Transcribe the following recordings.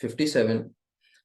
57।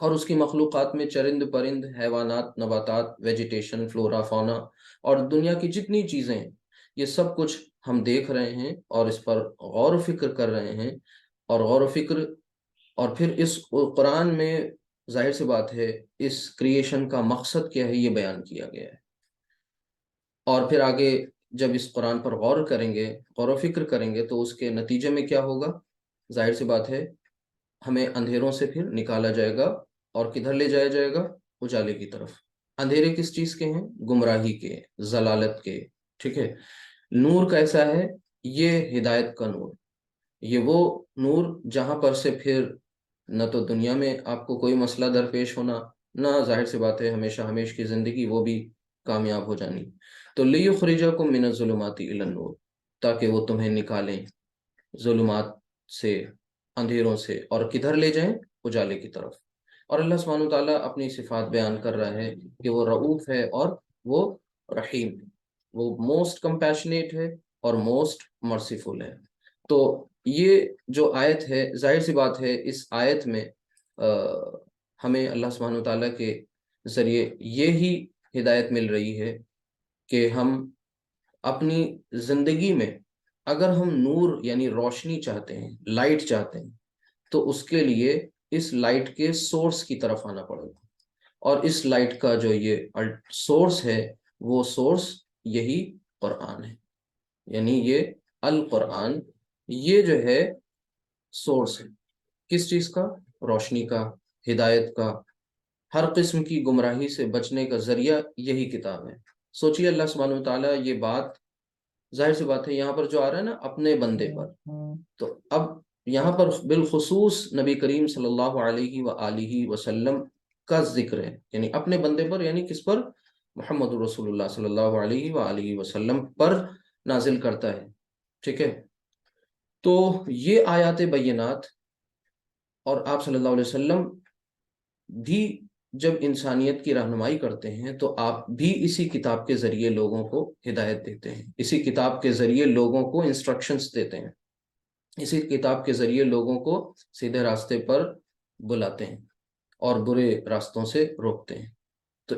اور اس کی مخلوقات میں چرند پرند، حیوانات، نباتات، ویجیٹیشن، فلورا، فونا اور دنیا کی جتنی چیزیں ہیں، یہ سب کچھ ہم دیکھ رہے ہیں اور اس پر غور و فکر کر رہے ہیں. اور غور و فکر، اور پھر اس قرآن میں ظاہر سی بات ہے اس کریشن کا مقصد کیا ہے یہ بیان کیا گیا ہے. اور پھر آگے جب اس قرآن پر غور کریں گے، غور و فکر کریں گے، تو اس کے نتیجے میں کیا ہوگا؟ ظاہر سی بات ہے ہمیں اندھیروں سے پھر نکالا جائے گا اور کدھر لے جایا جائے گا؟ اجالے کی طرف. اندھیرے کس چیز کے ہیں؟ گمراہی کے، ضلالت کے. ٹھیک ہے. نور کیسا ہے؟ یہ ہدایت کا نور. یہ وہ نور جہاں پر سے پھر نہ تو دنیا میں آپ کو کوئی مسئلہ درپیش ہونا، نہ ظاہر سی بات ہے ہمیشہ ہمیش کی زندگی وہ بھی کامیاب ہو جانی. تو لِیُخْرِجَکُم مِّنَ الظُّلُمَاتِ إِلَى النُّورِ، تاکہ وہ تمہیں نکالیں ظلمات سے، اندھیروں سے، اور کدھر لے جائیں؟ اجالے کی طرف. اور اللہ سبحانہ وتعالیٰ اپنی صفات بیان کر رہا ہے کہ وہ رؤوف ہے اور وہ رحیم ہے. وہ موسٹ کمپیشنیٹ ہے اور موسٹ مرسیفل ہے. تو یہ جو آیت ہے، ظاہر سی بات ہے اس آیت میں ہمیں اللہ سبحانہ وتعالیٰ کے ذریعے یہی ہدایت مل رہی ہے کہ ہم اپنی زندگی میں اگر ہم نور یعنی روشنی چاہتے ہیں، لائٹ چاہتے ہیں، تو اس کے لیے اس لائٹ کے سورس کی طرف آنا پڑے گا. اور اس لائٹ کا جو یہ سورس ہے، وہ سورس یہی قرآن ہے. یعنی یہ القرآن، یہ جو ہے سورس ہے کس چیز کا؟ روشنی کا، ہدایت کا، ہر قسم کی گمراہی سے بچنے کا ذریعہ یہی کتاب ہے. سوچیے اللہ سبحانہ وتعالیٰ یہ بات، ظاہر سی بات ہے یہاں پر جو آ رہا ہے نا اپنے بندے پر، تو اب یہاں پر بالخصوص نبی کریم صلی اللہ علیہ وآلہ وسلم کا ذکر ہے. یعنی اپنے بندے پر، یعنی کس پر؟ محمد رسول اللہ صلی اللہ علیہ وآلہ وسلم پر نازل کرتا ہے. ٹھیک ہے. تو یہ آیات بینات، اور آپ صلی اللہ علیہ وسلم بھی جب انسانیت کی رہنمائی کرتے ہیں تو آپ بھی اسی کتاب کے ذریعے لوگوں کو ہدایت دیتے ہیں، اسی کتاب کے ذریعے لوگوں کو انسٹرکشنز دیتے ہیں، اسی کتاب کے ذریعے لوگوں کو سیدھے راستے پر بلاتے ہیں اور برے راستوں سے روکتے ہیں. تو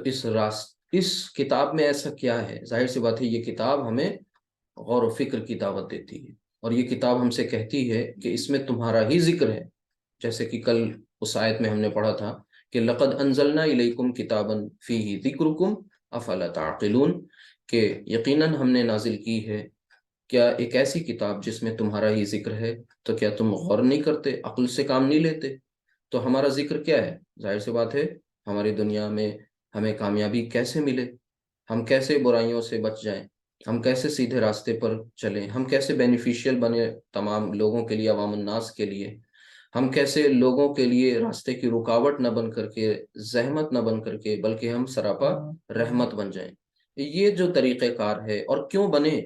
اس کتاب میں ایسا کیا ہے؟ ظاہر سی بات ہے یہ کتاب ہمیں غور و فکر کی دعوت دیتی ہے، اور یہ کتاب ہم سے کہتی ہے کہ اس میں تمہارا ہی ذکر ہے. جیسے کہ کل اس آیت میں ہم نے پڑھا تھا کہ لَقَدْ أَنزَلْنَا إِلَيْكُمْ كِتَابًا فِيهِ ذِكْرُكُمْ أَفَلَا تَعْقِلُونَ، کہ یقیناً ہم نے نازل کی ہے کیا ایک ایسی کتاب جس میں تمہارا ہی ذکر ہے، تو کیا تم غور نہیں کرتے، عقل سے کام نہیں لیتے؟ تو ہمارا ذکر کیا ہے؟ ظاہر سی بات ہے ہماری دنیا میں ہمیں کامیابی کیسے ملے، ہم کیسے برائیوں سے بچ جائیں، ہم کیسے سیدھے راستے پر چلیں، ہم کیسے بینیفیشیل بنے تمام لوگوں کے لیے، عوام الناس کے لیے، ہم کیسے لوگوں کے لیے راستے کی رکاوٹ نہ بن کر کے، زحمت نہ بن کر کے، بلکہ ہم سراپا رحمت بن جائیں. یہ جو طریقہ کار ہے، اور کیوں بنے،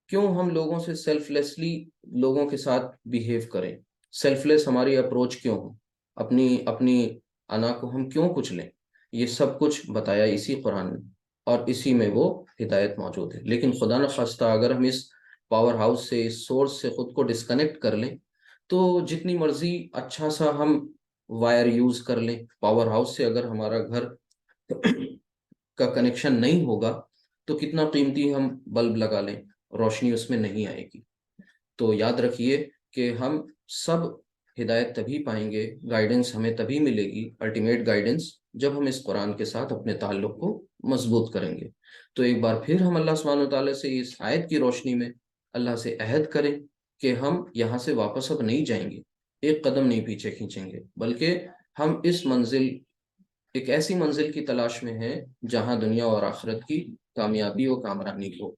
کیوں ہم لوگوں سے سیلف لیسلی لوگوں کے ساتھ بیہیو کریں، سیلف لیس ہماری اپروچ کیوں ہو، اپنی انا کو ہم کیوں کچھ لیں، یہ سب کچھ بتایا اسی قرآن میں، اور اسی میں وہ ہدایت موجود ہے. لیکن خدا نخواستہ اگر ہم اس پاور ہاؤس سے، اس سورس سے خود کو ڈسکنیکٹ کر لیں، تو جتنی مرضی اچھا سا ہم وائر یوز کر لیں، پاور ہاؤس سے اگر ہمارا گھر کا کنیکشن نہیں ہوگا تو کتنا قیمتی ہم بلب لگا لیں، روشنی اس میں نہیں آئے گی. تو یاد رکھیے کہ ہم سب ہدایت تبھی پائیں گے، گائیڈنس ہمیں تبھی ملے گی، الٹیمیٹ گائیڈنس، جب ہم اس قرآن کے ساتھ اپنے تعلق کو مضبوط کریں گے. تو ایک بار پھر ہم اللہ سبحانہ وتعالیٰ سے اس آیت کی روشنی میں اللہ سے عہد کریں کہ ہم یہاں سے واپس اب نہیں جائیں گے، ایک قدم نہیں پیچھے کھینچیں گے، بلکہ ہم اس منزل، ایک ایسی منزل کی تلاش میں ہیں جہاں دنیا اور آخرت کی کامیابی و کامرانی ہو.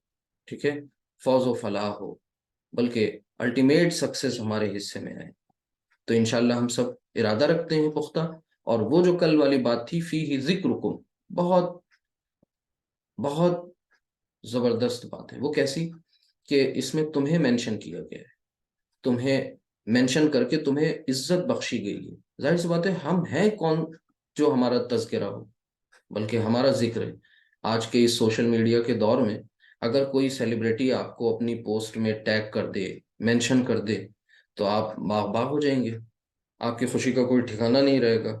ٹھیک ہے. فوز و فلاح ہو، بلکہ الٹیمیٹ سکسیس ہمارے حصے میں آئے. تو انشاءاللہ ہم سب ارادہ رکھتے ہیں پختہ. اور وہ جو کل والی بات تھی فیہ ذکرکم، بہت بہت زبردست بات ہے. وہ کیسی؟ کہ اس میں تمہیں مینشن کیا گیا ہے، تمہیں مینشن کر کے تمہیں عزت بخشی گئی ہے. ظاہر سی بات ہے ہم ہیں کون جو ہمارا تذکرہ ہو، بلکہ ہمارا ذکر ہے. آج کے اس سوشل میڈیا کے دور میں اگر کوئی سیلیبریٹی آپ کو اپنی پوسٹ میں ٹیگ کر دے، مینشن کر دے، تو آپ باغ باغ ہو جائیں گے، آپ کی خوشی کا کوئی ٹھکانہ نہیں رہے گا.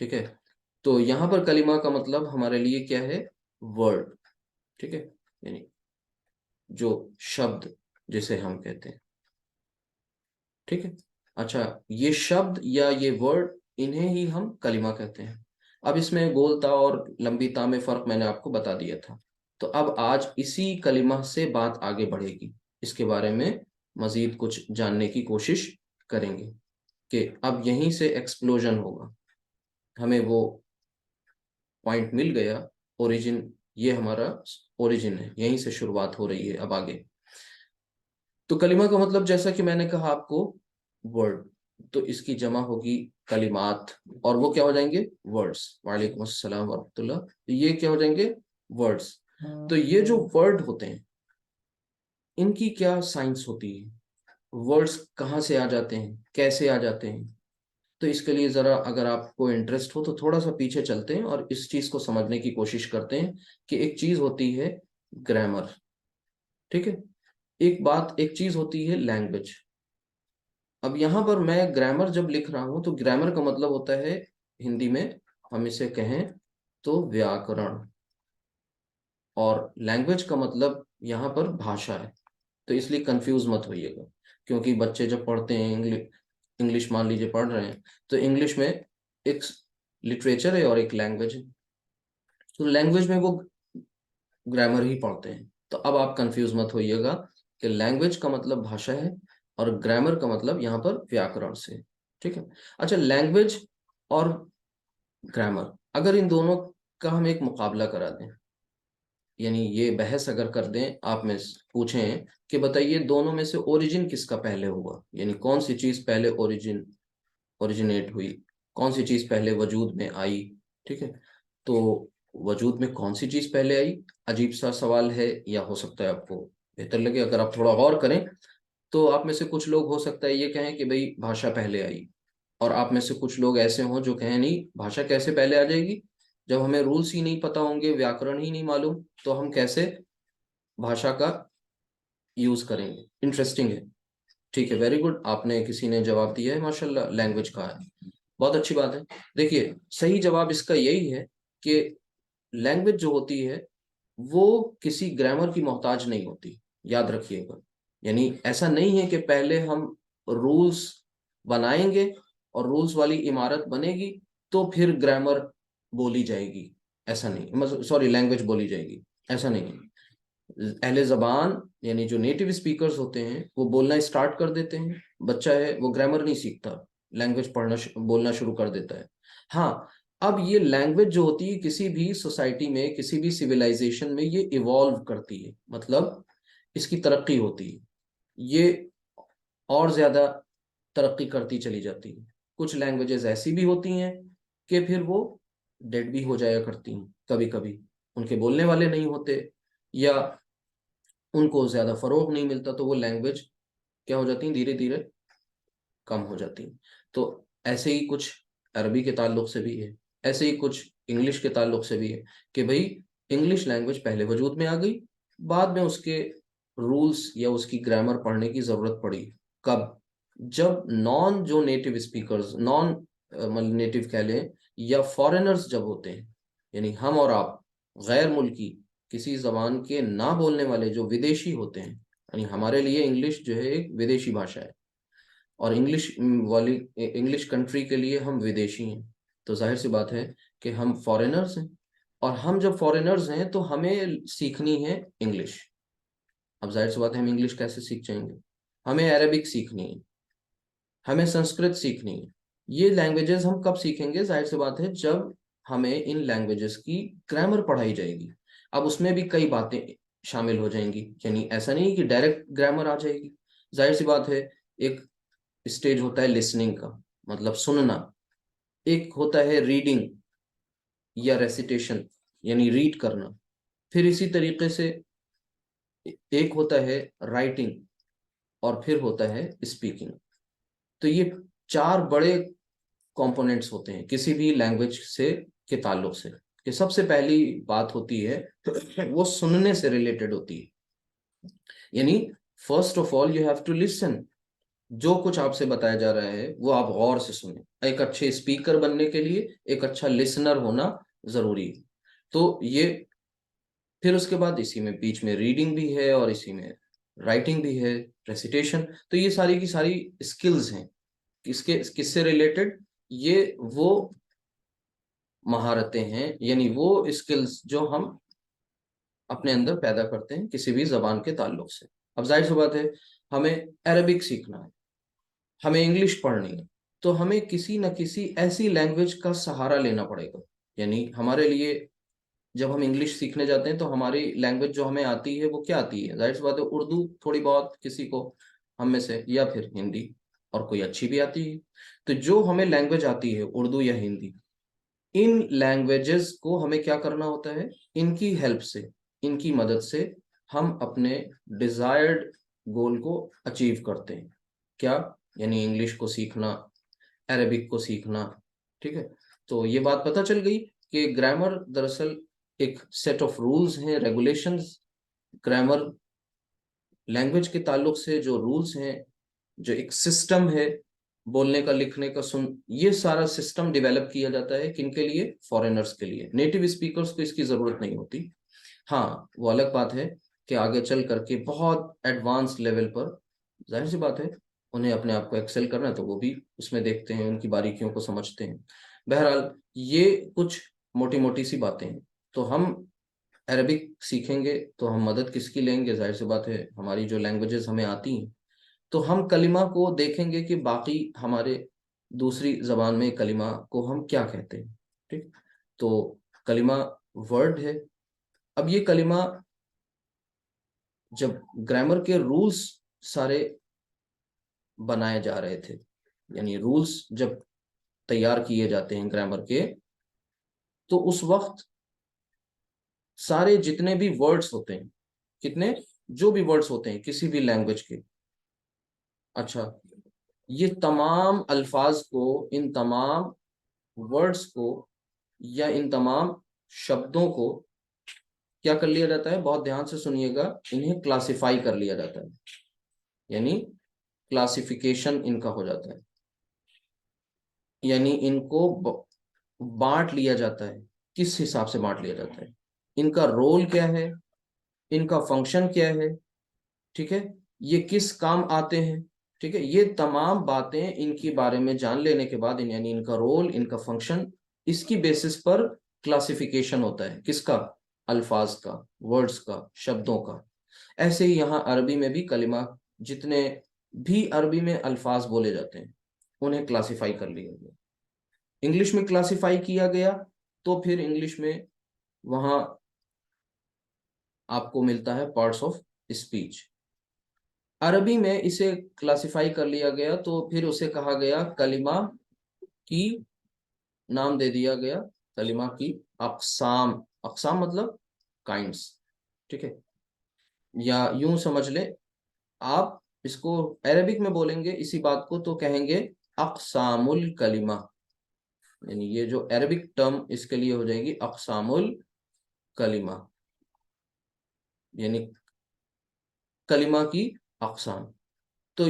ٹھیک ہے. تو یہاں پر کلمہ کا مطلب ہمارے لیے کیا ہے؟ ورڈ. ٹھیک ہے، یعنی جو شبد جسے ہم کہتے ہیں. ٹھیک ہے. اچھا، یہ شبد یا یہ ورڈ، انہیں ہی ہم کلمہ کہتے ہیں. اب اس میں گول تا اور لمبی تا میں فرق میں نے آپ کو بتا دیا تھا. تو اب آج اسی کلمہ سے بات آگے بڑھے گی، اس کے بارے میں مزید کچھ جاننے کی کوشش کریں گے کہ اب یہیں سے ایکسپلوژن ہوگا. ہمیں وہ پوائنٹ مل گیا، اوریجن، یہ ہمارا اوریجن ہے، یہیں سے شروعات ہو رہی ہے اب آگے. تو کلمہ کا مطلب جیسا کہ میں نے کہا آپ کو، ورڈ. تو اس کی جمع ہوگی کلمات، اور وہ کیا ہو جائیں گے؟ ورڈز. وعلیکم السلام ورحمۃ اللہ. یہ کیا ہو جائیں گے؟ ورڈز. تو یہ جو ورڈ ہوتے ہیں، ان کی کیا سائنس ہوتی ہے؟ ورڈز کہاں سے آ جاتے ہیں، کیسے آ جاتے ہیں؟ تو اس کے لیے ذرا اگر آپ کو انٹرسٹ ہو تو تھوڑا سا پیچھے چلتے ہیں اور اس چیز کو سمجھنے کی کوشش کرتے ہیں کہ ایک چیز ہوتی ہے گرامر. ٹھیک ہے. ایک چیز ہوتی ہے لینگویج. اب یہاں پر میں گرامر جب لکھ رہا ہوں تو گرامر کا مطلب ہوتا ہے ہندی میں ہم اسے کہیں تو ویاکرن، اور لینگویج کا مطلب یہاں پر بھاشا ہے. تو اس لیے کنفیوز مت ہوئیے گا، کیونکہ بچے جب پڑھتے ہیں انگلش مان لیجیے پڑھ رہے ہیں، تو انگلش میں ایک لٹریچر ہے اور ایک لینگویج ہے. تو لینگویج میں وہ گرامر ہی پڑھتے ہیں. تو اب آپ کنفیوز مت ہوئیے گا کہ لینگویج کا مطلب بھاشا ہے اور گرامر کا مطلب یہاں پر ویاکرن سے. ٹھیک ہے. اچھا، لینگویج اور گرامر، اگر ان دونوں کا ہم ایک مقابلہ کرا دیں، یعنی یہ بحث اگر کر دیں، آپ میں پوچھیں کہ بتائیے دونوں میں سے اوریجن کس کا پہلے ہوا، یعنی کون سی چیز پہلے اوریجنیٹ ہوئی، کون سی چیز پہلے وجود میں آئی. ٹھیک ہے. تو وجود میں کون سی چیز پہلے آئی، عجیب سا سوال ہے، یا ہو سکتا ہے آپ کو بہتر لگے اگر آپ تھوڑا غور کریں. تو آپ میں سے کچھ لوگ ہو سکتا ہے یہ کہیں کہ بھئی بھاشا پہلے آئی، اور آپ میں سے کچھ لوگ ایسے ہوں جو کہیں نہیں، بھاشا کیسے پہلے آ جائے گی، جب ہمیں رولز ہی نہیں پتا ہوں گے، ویاکرن ہی نہیں معلوم، تو ہم کیسے بھاشا کا یوز کریں گے. انٹرسٹنگ ہے. ٹھیک ہے، ویری گڈ. آپ نے کسی نے جواب دیا ہے، ماشاء اللہ، لینگویج کا ہے. بہت اچھی بات ہے. دیکھیے، صحیح جواب اس کا یہی ہے کہ لینگویج جو ہوتی ہے وہ کسی گرامر کی محتاج نہیں ہوتی. یاد رکھیے گا، یعنی ایسا نہیں ہے کہ پہلے ہم رولز بنائیں گے اور رولز والی عمارت بنے گی تو پھر گرامر بولی جائے گی. ایسا نہیں، سوری، لینگویج بولی جائے گی، ایسا نہیں ہے. اہل زبان یعنی جو نیٹو اسپیکرز ہوتے ہیں وہ بولنا اسٹارٹ کر دیتے ہیں. بچہ ہے وہ گرامر نہیں سیکھتا، لینگویج بولنا شروع کر دیتا ہے. ہاں، اب یہ لینگویج جو ہوتی ہے کسی بھی سوسائٹی میں، کسی بھی سویلائزیشن میں، یہ ایوالو کرتی ہے، مطلب اس کی ترقی ہوتی ہے، یہ اور زیادہ ترقی کرتی چلی جاتی ہے. کچھ لینگویجز ایسی بھی ہوتی ہیں کہ پھر وہ ڈیڈ بھی ہو جایا کرتی ہیں. کبھی کبھی ان کے بولنے والے نہیں ہوتے یا ان کو زیادہ فروغ نہیں ملتا، تو وہ لینگویج کیا ہو جاتی ہیں، دھیرے دھیرے کم ہو جاتی ہیں. تو ایسے ہی کچھ عربی کے تعلق سے بھی ہے، ایسے ہی کچھ انگلش کے تعلق سے بھی ہے کہ بھئی انگلش لینگویج پہلے وجود میں آ گئی، بعد میں اس کے رولز یا اس کی گرامر پڑھنے کی ضرورت پڑی. کب؟ جب جو نیٹو اسپیکرز، نیٹو کہہ لیں، یا فارینرز جب ہوتے ہیں، یعنی ہم اور آپ، غیر ملکی کسی زبان کے نہ بولنے والے جو ودیشی ہوتے ہیں، یعنی ہمارے لیے انگلش جو ہے ایک ودیشی بھاشا ہے، اور انگلش کنٹری کے لیے ہم ودیشی ہیں. تو ظاہر سی بات ہے کہ ہم فارینرز ہیں، اور ہم جب فارینرز ہیں تو ہمیں سیکھنی ہے انگلش. اب ظاہر سی بات ہے ہم انگلش کیسے سیکھ جائیں گے؟ ہمیں عربک سیکھنی ہے، ہمیں سنسکرت سیکھنی ہے. یہ لینگویجز ہم کب سیکھیں گے؟ ظاہر سی بات ہے جب ہمیں ان لینگویجز کی گرامر پڑھائی جائے گی. اب اس میں بھی کئی باتیں شامل ہو جائیں گی، یعنی ایسا نہیں کہ ڈائریکٹ گرامر آ جائے گی. ظاہر سی بات ہے ایک اسٹیج ہوتا ہے لسننگ کا، مطلب سننا. ایک ہوتا ہے ریڈنگ یا ریسیٹیشن، یعنی ریڈ کرنا. پھر اسی طریقے سے ایک ہوتا ہے رائٹنگ، اور پھر ہوتا ہے اسپیکنگ. تو یہ چار بڑے کمپوننٹس ہوتے ہیں کسی بھی لینگویج کے تعلق سے. کہ سب سے پہلی بات ہوتی ہے وہ سننے سے ریلیٹڈ ہوتی ہے. یعنی first of all you have to listen. جو کچھ آپ سے بتایا جا رہا ہے وہ آپ غور سے سنیں. ایک اچھے اسپیکر بننے کے لیے ایک اچھا لسنر ہونا ضروری ہے. تو یہ پھر اس کے بعد اسی میں بیچ میں ریڈنگ بھی ہے اور اسی میں رائٹنگ بھی ہے, ریسیٹیشن. تو یہ ساری کی ساری اسکلز ہیں. کس سے ریلیٹڈ؟ یہ وہ مہارتیں ہیں, یعنی وہ اسکلز جو ہم اپنے اندر پیدا کرتے ہیں کسی بھی زبان کے تعلق سے. اب ظاہر سی بات ہے ہمیں عربک سیکھنا ہے, ہمیں انگلش پڑھنی ہے, تو ہمیں کسی نہ کسی ایسی لینگویج کا سہارا لینا پڑے گا. یعنی ہمارے لیے جب ہم انگلش سیکھنے جاتے ہیں تو ہماری لینگویج جو ہمیں آتی ہے وہ کیا آتی ہے؟ ظاہر سی بات ہے اردو تھوڑی بہت کسی کو ہم میں سے, یا پھر ہندی, اور کوئی اچھی بھی آتی ہے. تو جو ہمیں لینگویج آتی ہے اردو یا ہندی, ان لینگویجز کو ہمیں کیا کرنا ہوتا ہے؟ ان کی ہیلپ سے, ان کی مدد سے ہم اپنے ڈیزائرڈ گول کو اچیو کرتے ہیں. کیا؟ یعنی انگلش کو سیکھنا, عربک کو سیکھنا. ٹھیک ہے, تو یہ بات پتہ چل گئی کہ گرامر دراصل ایک سیٹ آف رولز ہیں, ریگولیشنز. گرامر لینگویج کے تعلق سے جو رولز ہیں, جو ایک سسٹم ہے بولنے کا, لکھنے کا, یہ سارا سسٹم ڈیولپ کیا جاتا ہے کن کے لیے؟ فارینرز کے لیے. نیٹو اسپیکرز کو اس کی ضرورت نہیں ہوتی. ہاں وہ الگ بات ہے کہ آگے چل کر کے بہت ایڈوانس لیول پر ظاہر سی بات ہے انہیں اپنے آپ کو ایکسل کرنا ہے, تو وہ بھی اس میں دیکھتے ہیں, ان کی باریکیوں کو سمجھتے ہیں. بہرحال یہ کچھ موٹی موٹی سی باتیں ہیں. تو ہم عربک سیکھیں گے تو ہم مدد کس کی لیں گے؟ ظاہر سی بات ہے ہماری جو لینگویجز ہمیں آتی ہیں, تو ہم کلمہ کو دیکھیں گے کہ باقی ہمارے دوسری زبان میں کلمہ کو ہم کیا کہتے ہیں. ٹھیک, تو کلمہ ورڈ ہے. اب یہ کلمہ جب گرامر کے رولز سارے بنائے جا رہے تھے, یعنی رولز جب تیار کیے جاتے ہیں گرامر کے, تو اس وقت سارے جتنے بھی ورڈز ہوتے ہیں, کتنے جو بھی ورڈز ہوتے ہیں کسی بھی لینگویج کے, اچھا یہ تمام الفاظ کو, ان تمام ورڈز کو یا ان تمام شبدوں کو کیا کر لیا جاتا ہے؟ بہت دھیان سے سنیے گا, انہیں کلاسیفائی کر لیا جاتا ہے. یعنی کلاسیفیکیشن ان کا ہو جاتا ہے, یعنی ان کو بانٹ لیا جاتا ہے. کس حساب سے بانٹ لیا جاتا ہے؟ ان کا رول کیا ہے, ان کا فنکشن کیا ہے, ٹھیک ہے, یہ کس کام آتے ہیں. ٹھیک ہے, یہ تمام باتیں ان کے بارے میں جان لینے کے بعد, یعنی ان کا رول, ان کا فنکشن, اس کی بیسس پر کلاسیفیکیشن ہوتا ہے. کس کا؟ الفاظ کا, ورڈز کا, شبدوں کا. ایسے ہی یہاں عربی میں بھی کلمہ, جتنے بھی عربی میں الفاظ بولے جاتے ہیں انہیں کلاسیفائی کر لیا گیا. انگلش میں کلاسیفائی کیا گیا تو پھر انگلش میں وہاں آپ کو ملتا ہے پارٹس آف اسپیچ. عربی میں اسے کلاسیفائی کر لیا گیا تو پھر اسے کہا گیا کلمہ کی, نام دے دیا گیا کلمہ کی اقسام. اقسام مطلب کائنڈس. ٹھیک ہے, یا یوں سمجھ لیں آپ اس کو عربک میں بولیں گے اسی بات کو تو کہیں گے اقسام الکلمہ. یعنی یہ جو عربک ٹرم اس کے لیے ہو جائے گی اقسام الکلمہ, یعنی کلمہ کی اقسام. تو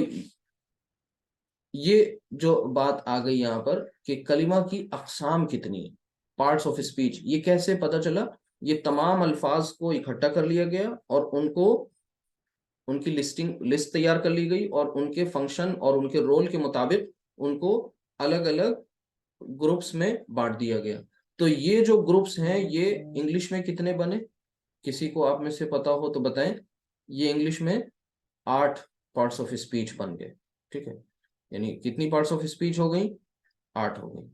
یہ جو بات آ گئی یہاں پر کہ کلمہ کی اقسام کتنی ہیں, پارٹس آف اسپیچ, یہ کیسے پتہ چلا؟ یہ تمام الفاظ کو اکٹھا کر لیا گیا اور ان کی لسٹ تیار کر لی گئی, اور ان کے فنکشن اور ان کے رول کے مطابق ان کو الگ الگ گروپس میں بانٹ دیا گیا. تو یہ جو گروپس ہیں یہ انگلش میں کتنے بنے؟ کسی کو آپ میں سے پتا ہو تو بتائیں. یہ انگلش میں 8 پارٹس آف اسپیچ بن گئے. ٹھیک ہے, یعنی کتنی پارٹس آف اسپیچ ہو گئی؟ 8 ہو گئی.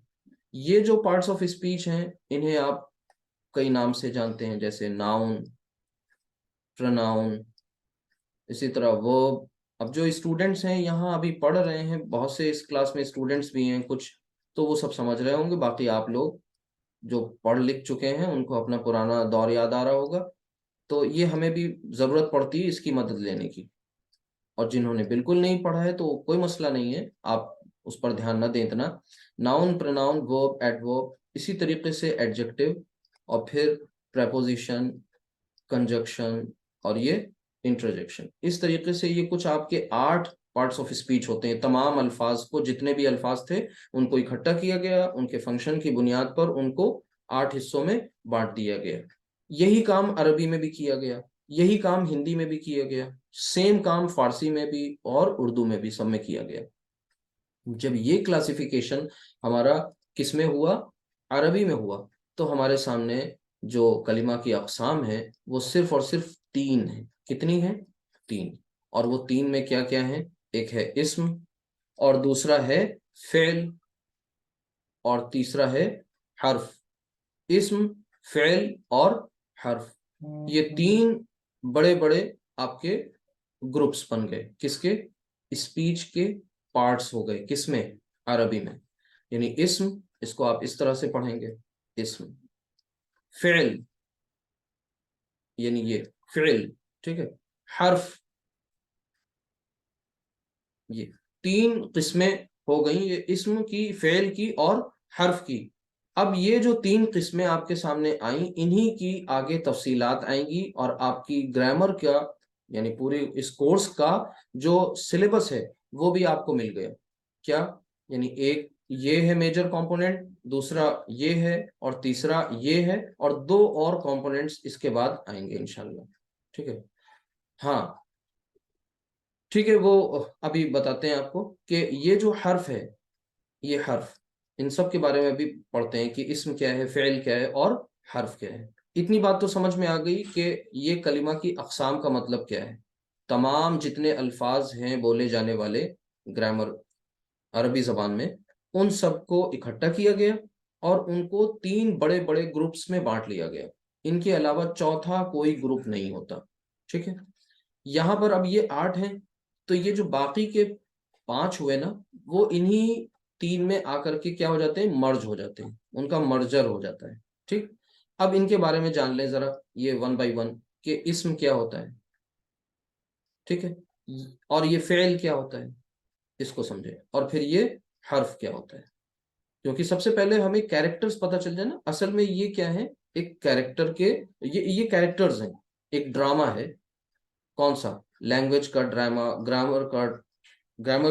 یہ جو پارٹس آف اسپیچ ہیں انہیں آپ کئی نام سے جانتے ہیں, جیسے ناؤن, پروناؤن, اسی طرح ورب. اب جو اسٹوڈنٹس ہیں یہاں ابھی پڑھ رہے ہیں, بہت سے اس کلاس میں اسٹوڈنٹس بھی ہیں کچھ, تو وہ سب سمجھ رہے ہوں گے. باقی آپ لوگ جو پڑھ لکھ چکے ہیں ان کو اپنا پرانا دور یاد آ رہا ہوگا, تو یہ ہمیں بھی ضرورت پڑتی ہے اس کی مدد لینے کی. اور جنہوں نے بالکل نہیں پڑھا ہے تو کوئی مسئلہ نہیں ہے, آپ اس پر دھیان نہ دیں اتنا. ناؤن, پروناؤن, ورب, ایڈورب, اسی طریقے سے ایڈجیکٹو, اور پھر پریپوزیشن, کنجکشن, اور یہ انٹرجیکشن. اس طریقے سے یہ کچھ آپ کے 8 پارٹس آف اسپیچ ہوتے ہیں. تمام الفاظ کو، جتنے بھی الفاظ تھے ان کو اکٹھا کیا گیا، ان کے فنکشن کی بنیاد پر ان کو 8 حصوں میں بانٹ دیا گیا. یہی کام عربی میں بھی کیا گیا، یہی کام ہندی میں بھی کیا گیا، سیم کام فارسی میں بھی اور اردو میں بھی، سب میں کیا گیا. جب یہ کلاسیفیکیشن ہمارا کس میں ہوا؟ عربی میں ہوا، تو ہمارے سامنے جو کلمہ کی اقسام ہیں وہ صرف اور صرف 3 ہیں. کتنی ہیں؟ 3. اور وہ 3 میں کیا کیا ہیں؟ ایک ہے اسم، اور دوسرا ہے فعل، اور تیسرا ہے حرف. اسم، فعل اور حرف، یہ 3 بڑے بڑے آپ کے گروپس بن گئے. کس کے؟ اسپیچ کے پارٹس ہو گئے. کس میں؟ عربی میں. یعنی اسم، اس کو آپ اس طرح سے پڑھیں گے، اسم. فعل، یعنی یہ فعل، ٹھیک ہے. حرف، یہ 3 قسمیں ہو گئیں، یہ اسم کی، فعل کی اور حرف کی. اب یہ جو 3 قسمیں آپ کے سامنے آئیں، انہی کی آگے تفصیلات آئیں گی، اور آپ کی گرامر کا، یعنی پورے اس کورس کا جو سلیبس ہے وہ بھی آپ کو مل گیا. کیا؟ یعنی ایک یہ ہے میجر کمپوننٹ، دوسرا یہ ہے، اور تیسرا یہ ہے، اور 2 اور کمپوننٹس اس کے بعد آئیں گے انشاءاللہ. ٹھیک ہے. ہاں ٹھیک ہے، وہ ابھی بتاتے ہیں آپ کو کہ یہ جو حرف ہے، یہ حرف، ان سب کے بارے میں بھی پڑھتے ہیں کہ اسم کیا ہے، فعل کیا ہے اور حرف کیا ہے. اتنی بات تو سمجھ میں آ گئی کہ یہ کلمہ کی اقسام کا مطلب کیا ہے. تمام جتنے الفاظ ہیں بولے جانے والے گرامر عربی زبان میں، ان سب کو اکٹھا کیا گیا اور ان کو 3 بڑے بڑے گروپس میں بانٹ لیا گیا. ان کے علاوہ چوتھا کوئی گروپ نہیں ہوتا. ٹھیک ہے. یہاں پر اب یہ 8 ہیں، تو یہ جو باقی کے 5 ہوئے نا، وہ انہی 3 میں آ کر کے کیا ہو جاتے ہیں؟ مرج ہو جاتے ہیں، ان کا مرجر ہو جاتا ہے. ٹھیک. اب ان کے بارے میں جان لیں ذرا، یہ 1 بائی 1، کہ اسم کیا ہوتا ہے. ٹھیک ہے. اور یہ فعل کیا ہوتا ہے، اس کو سمجھے. اور پھر یہ حرف کیا ہوتا ہے. کیونکہ سب سے پہلے ہمیں کیریکٹرز پتہ چل جائے نا، اصل میں یہ کیا ہے، ایک کیریکٹر کے، یہ کیریکٹرز ہیں. ایک ڈرامہ ہے، کون سا؟ لینگویج کا ڈرامہ، گرامر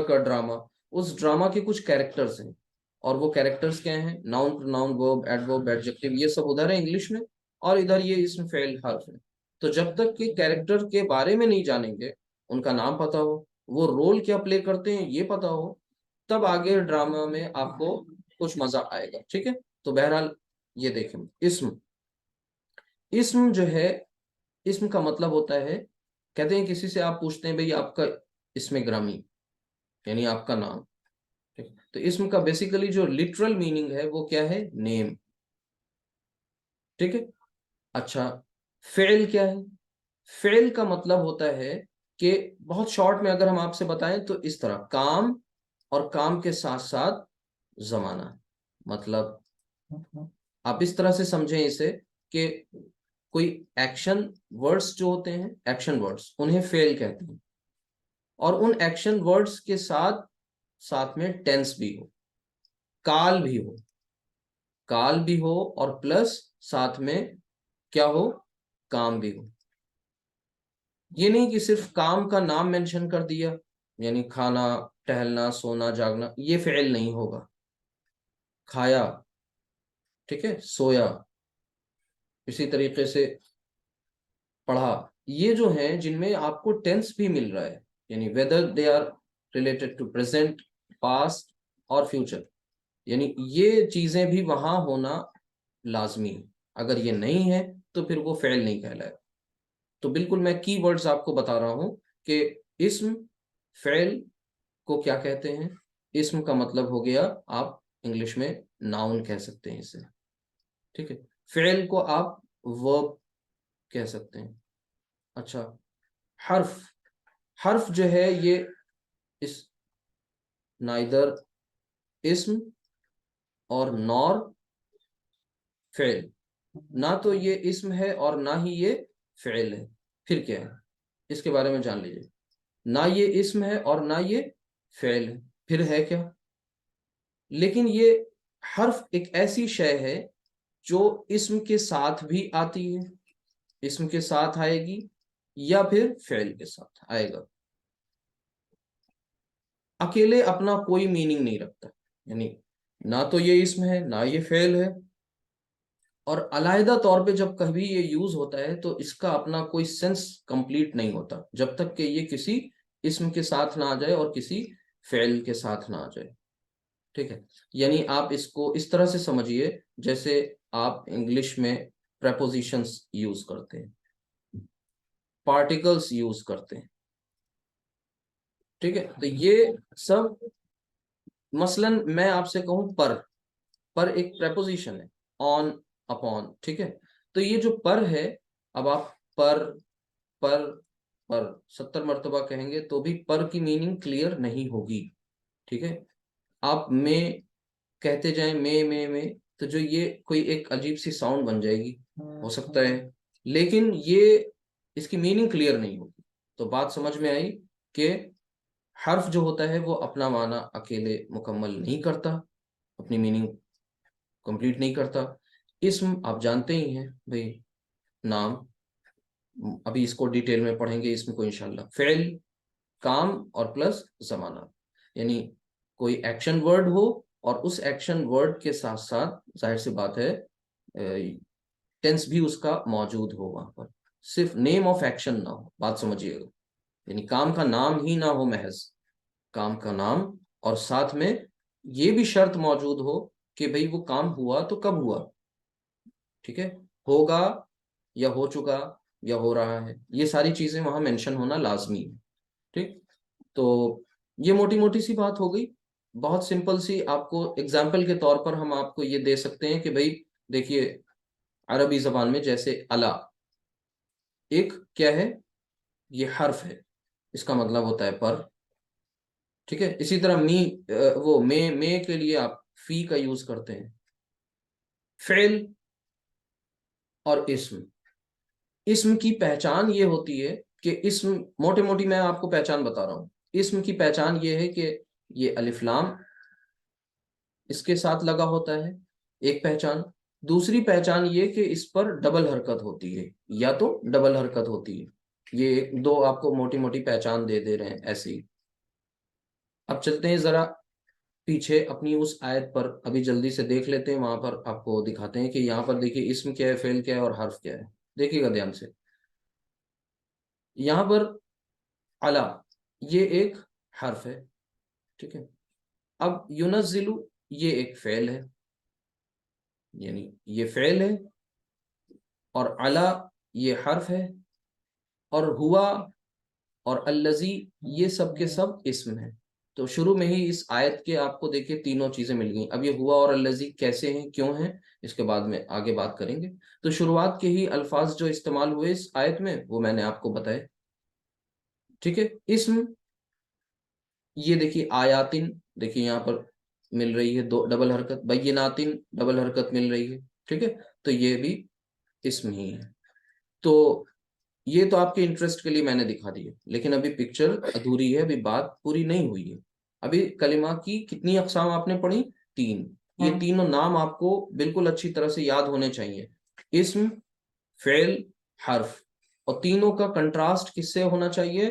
کا ڈرامہ. اس ڈرامہ کے کچھ کیریکٹرز ہیں، اور وہ کیریکٹرز کیا ہیں؟ ناؤن، پروناؤن، ورب، ایڈورب، ایڈجیکٹو، یہ سب ادھر ہے انگلش میں، اور ادھر یہ اسم، فعل، حرف ہے. تو جب تک کہ کیریکٹر کے بارے میں نہیں جانیں گے، ان کا نام پتا ہو، وہ رول کیا پلے کرتے ہیں یہ پتا ہو، تب آگے ڈرامہ میں آپ کو کچھ مزہ آئے گا. ٹھیک ہے. تو بہرحال یہ دیکھیں، اسم جو ہے، اسم کا مطلب ہوتا ہے، کہتے ہیں کسی سے آپ پوچھتے ہیں بھئی آپ کا اسم گرامی، یعنی آپ کا نام. تو اسم کا بیسیکلی جو لٹرل میننگ ہے وہ کیا ہے؟ نیم. ٹھیک ہے. اچھا، فعل کیا ہے؟ فعل کا مطلب ہوتا ہے کہ بہت شارٹ میں اگر ہم آپ سے بتائیں تو اس طرح، کام اور کام کے ساتھ ساتھ زمانہ. مطلب آپ اس طرح سے سمجھیں اسے کہ کوئی ایکشن ورڈز جو ہوتے ہیں، ایکشن ورڈز، انہیں فعل کہتے ہیں. اور ان ایکشن ورڈز کے ساتھ میں ٹینس بھی ہو، کال بھی ہو، کال بھی ہو، اور پلس ساتھ میں کیا ہو؟ کام بھی ہو. یہ نہیں کہ صرف کام کا نام مینشن کر دیا، یعنی کھانا، ٹہلنا، سونا، جاگنا، یہ فعل نہیں ہوگا. کھایا، ٹھیک ہے، سویا، اسی طریقے سے پڑھا، یہ جو ہیں جن میں آپ کو ٹینس بھی مل رہا ہے، یعنی whether they are related to present, past اور future، یعنی یہ چیزیں بھی وہاں ہونا لازمی ہے. اگر یہ نہیں ہے تو پھر وہ فعل نہیں کہلائے. تو بالکل میں کی ورڈز آپ کو بتا رہا ہوں کہ اسم، فعل کو کیا کہتے ہیں. اسم کا مطلب ہو گیا، آپ انگلش میں ناؤن کہہ سکتے ہیں اسے. ٹھیک ہے. فعل کو آپ ورب کہہ سکتے ہیں. اچھا، حرف جو ہے یہ اس نائدر اسم اور نور فعل، نہ تو یہ اسم ہے اور نہ ہی یہ فعل ہے. پھر کیا ہے اس کے بارے میں جان لیجیے. نہ یہ اسم ہے اور نہ یہ فعل ہے، پھر ہے کیا؟ لیکن یہ حرف ایک ایسی شے ہے جو اسم کے ساتھ بھی آتی ہے، اسم کے ساتھ آئے گی یا پھر فعل کے ساتھ آئے گا. اکیلے اپنا کوئی میننگ نہیں رکھتا، یعنی نہ تو یہ اسم ہے نہ یہ فعل ہے، اور علیحدہ طور پہ جب کبھی یہ یوز ہوتا ہے تو اس کا اپنا کوئی سینس کمپلیٹ نہیں ہوتا جب تک کہ یہ کسی اسم کے ساتھ نہ آ جائے اور کسی فعل کے ساتھ نہ آ جائے. ٹھیک ہے، یعنی آپ اس کو اس طرح سے سمجھیے جیسے آپ انگلش میں پریپوزیشنز یوز کرتے ہیں، پارٹیکلز یوز کرتے ہیں. ٹھیک ہے، تو یہ سب، مثلا میں آپ سے کہوں پر ایک پریپوزیشن ہے، آن، اپون. ٹھیک ہے، تو یہ جو پر ہے، اب آپ پر پر 70 مرتبہ کہیں گے تو بھی پر کی میننگ کلیئر نہیں ہوگی. ٹھیک ہے، آپ میں کہتے جائیں میں، تو جو یہ کوئی ایک عجیب سی ساؤنڈ بن جائے گی، ہو سکتا ہے، لیکن یہ اس کی میننگ کلیئر نہیں ہوگی. تو بات سمجھ میں آئی کہ حرف جو ہوتا ہے وہ اپنا معنی اکیلے مکمل نہیں کرتا، اپنی میننگ کمپلیٹ نہیں کرتا. اسم آپ جانتے ہی ہیں بھئی، نام، ابھی اس کو ڈیٹیل میں پڑھیں گے اسم کو انشاءاللہ. فعل، کام اور پلس زمانہ، یعنی کوئی ایکشن ورڈ ہو اور اس ایکشن ورڈ کے ساتھ ساتھ ظاہر سی بات ہے ٹینس بھی اس کا موجود ہو وہاں پر، صرف نیم آف ایکشن نہ ہو. بات سمجھیے گا، یعنی کام کا نام ہی نہ ہو، محض کام کا نام، اور ساتھ میں یہ بھی شرط موجود ہو کہ بھئی وہ کام ہوا تو کب ہوا. ٹھیک ہے، ہوگا یا ہو چکا یا ہو رہا ہے، یہ ساری چیزیں وہاں مینشن ہونا لازمی ہے. ٹھیک، تو یہ موٹی موٹی سی بات ہو گئی، بہت سمپل سی. آپ کو اگزامپل کے طور پر ہم آپ کو یہ دے سکتے ہیں کہ بھئی دیکھیے، عربی زبان میں جیسے الا ایک کیا ہے، یہ حرف ہے، اس کا مطلب ہوتا ہے پر. ٹھیک ہے، اسی طرح وہ میں کے لیے آپ فی کا یوز کرتے ہیں. فعل اور اسم کی پہچان یہ ہوتی ہے کہ اسم، موٹے موٹی میں آپ کو پہچان بتا رہا ہوں، اسم کی پہچان یہ ہے کہ یہ الف لام اس کے ساتھ لگا ہوتا ہے، ایک پہچان. دوسری پہچان یہ کہ اس پر ڈبل حرکت ہوتی ہے، یا تو ڈبل حرکت ہوتی ہے. یہ دو آپ کو موٹی موٹی پہچان دے رہے ہیں ایسے ہی. اب چلتے ہیں ذرا پیچھے اپنی اس آیت پر، ابھی جلدی سے دیکھ لیتے ہیں، وہاں پر آپ کو دکھاتے ہیں کہ یہاں پر دیکھیے اسم کیا ہے، فعل کیا ہے اور حرف کیا ہے. دیکھیے گا دھیان سے، یہاں پر علا یہ ایک حرف ہے. ٹھیک ہے، اب ینزلو یہ ایک فعل ہے، یعنی یہ فعل ہے، اور علا یہ حرف ہے، اور ہوا اور الذی یہ سب کے سب اسم ہے. تو شروع میں ہی اس آیت کے آپ کو دیکھیں تینوں چیزیں مل گئیں. اب یہ ہوا اور الذی کیسے ہیں، کیوں ہیں، اس کے بعد میں آگے بات کریں گے. تو شروعات کے ہی الفاظ جو استعمال ہوئے اس آیت میں وہ میں نے آپ کو بتائے. ٹھیک ہے، اسم یہ دیکھیے آیاتن، دیکھیے یہاں پر مل رہی ہے دو ڈبل حرکت، بیناتن ڈبل حرکت مل رہی ہے. ٹھیک ہے، تو یہ بھی اسم ہی ہے. تو یہ تو آپ کے انٹرسٹ کے لیے میں نے دکھا دی ہے، لیکن ابھی پکچر ادھوری ہے، ابھی بات پوری نہیں ہوئی ہے. ابھی کلمہ کی کتنی اقسام آپ نے پڑھی؟ 3. یہ تینوں نام آپ کو بالکل اچھی طرح سے یاد ہونے چاہیے، اسم، فعل، حرف. اور تینوں کا کنٹراسٹ کس سے ہونا چاہیے؟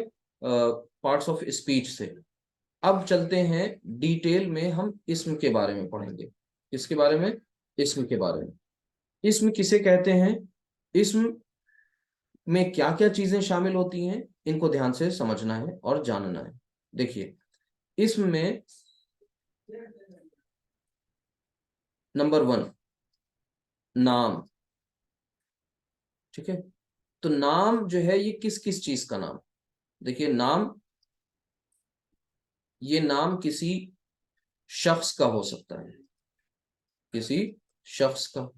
پارٹس آف اسپیچ سے. اب چلتے ہیں ڈیٹیل میں، ہم اسم کے بارے میں پڑھیں گے. کس کے بارے میں؟ اسم کے بارے میں. اسم کسے کہتے ہیں، اسم میں کیا کیا چیزیں شامل ہوتی ہیں، ان کو دھیان سے سمجھنا ہے اور جاننا ہے. دیکھیے، اسم میں نمبر 1 نام. ٹھیک ہے، تو نام جو ہے یہ کس کس چیز کا نام؟ دیکھیے نام، یہ نام کسی شخص کا ہو سکتا ہے، کسی شخص کا.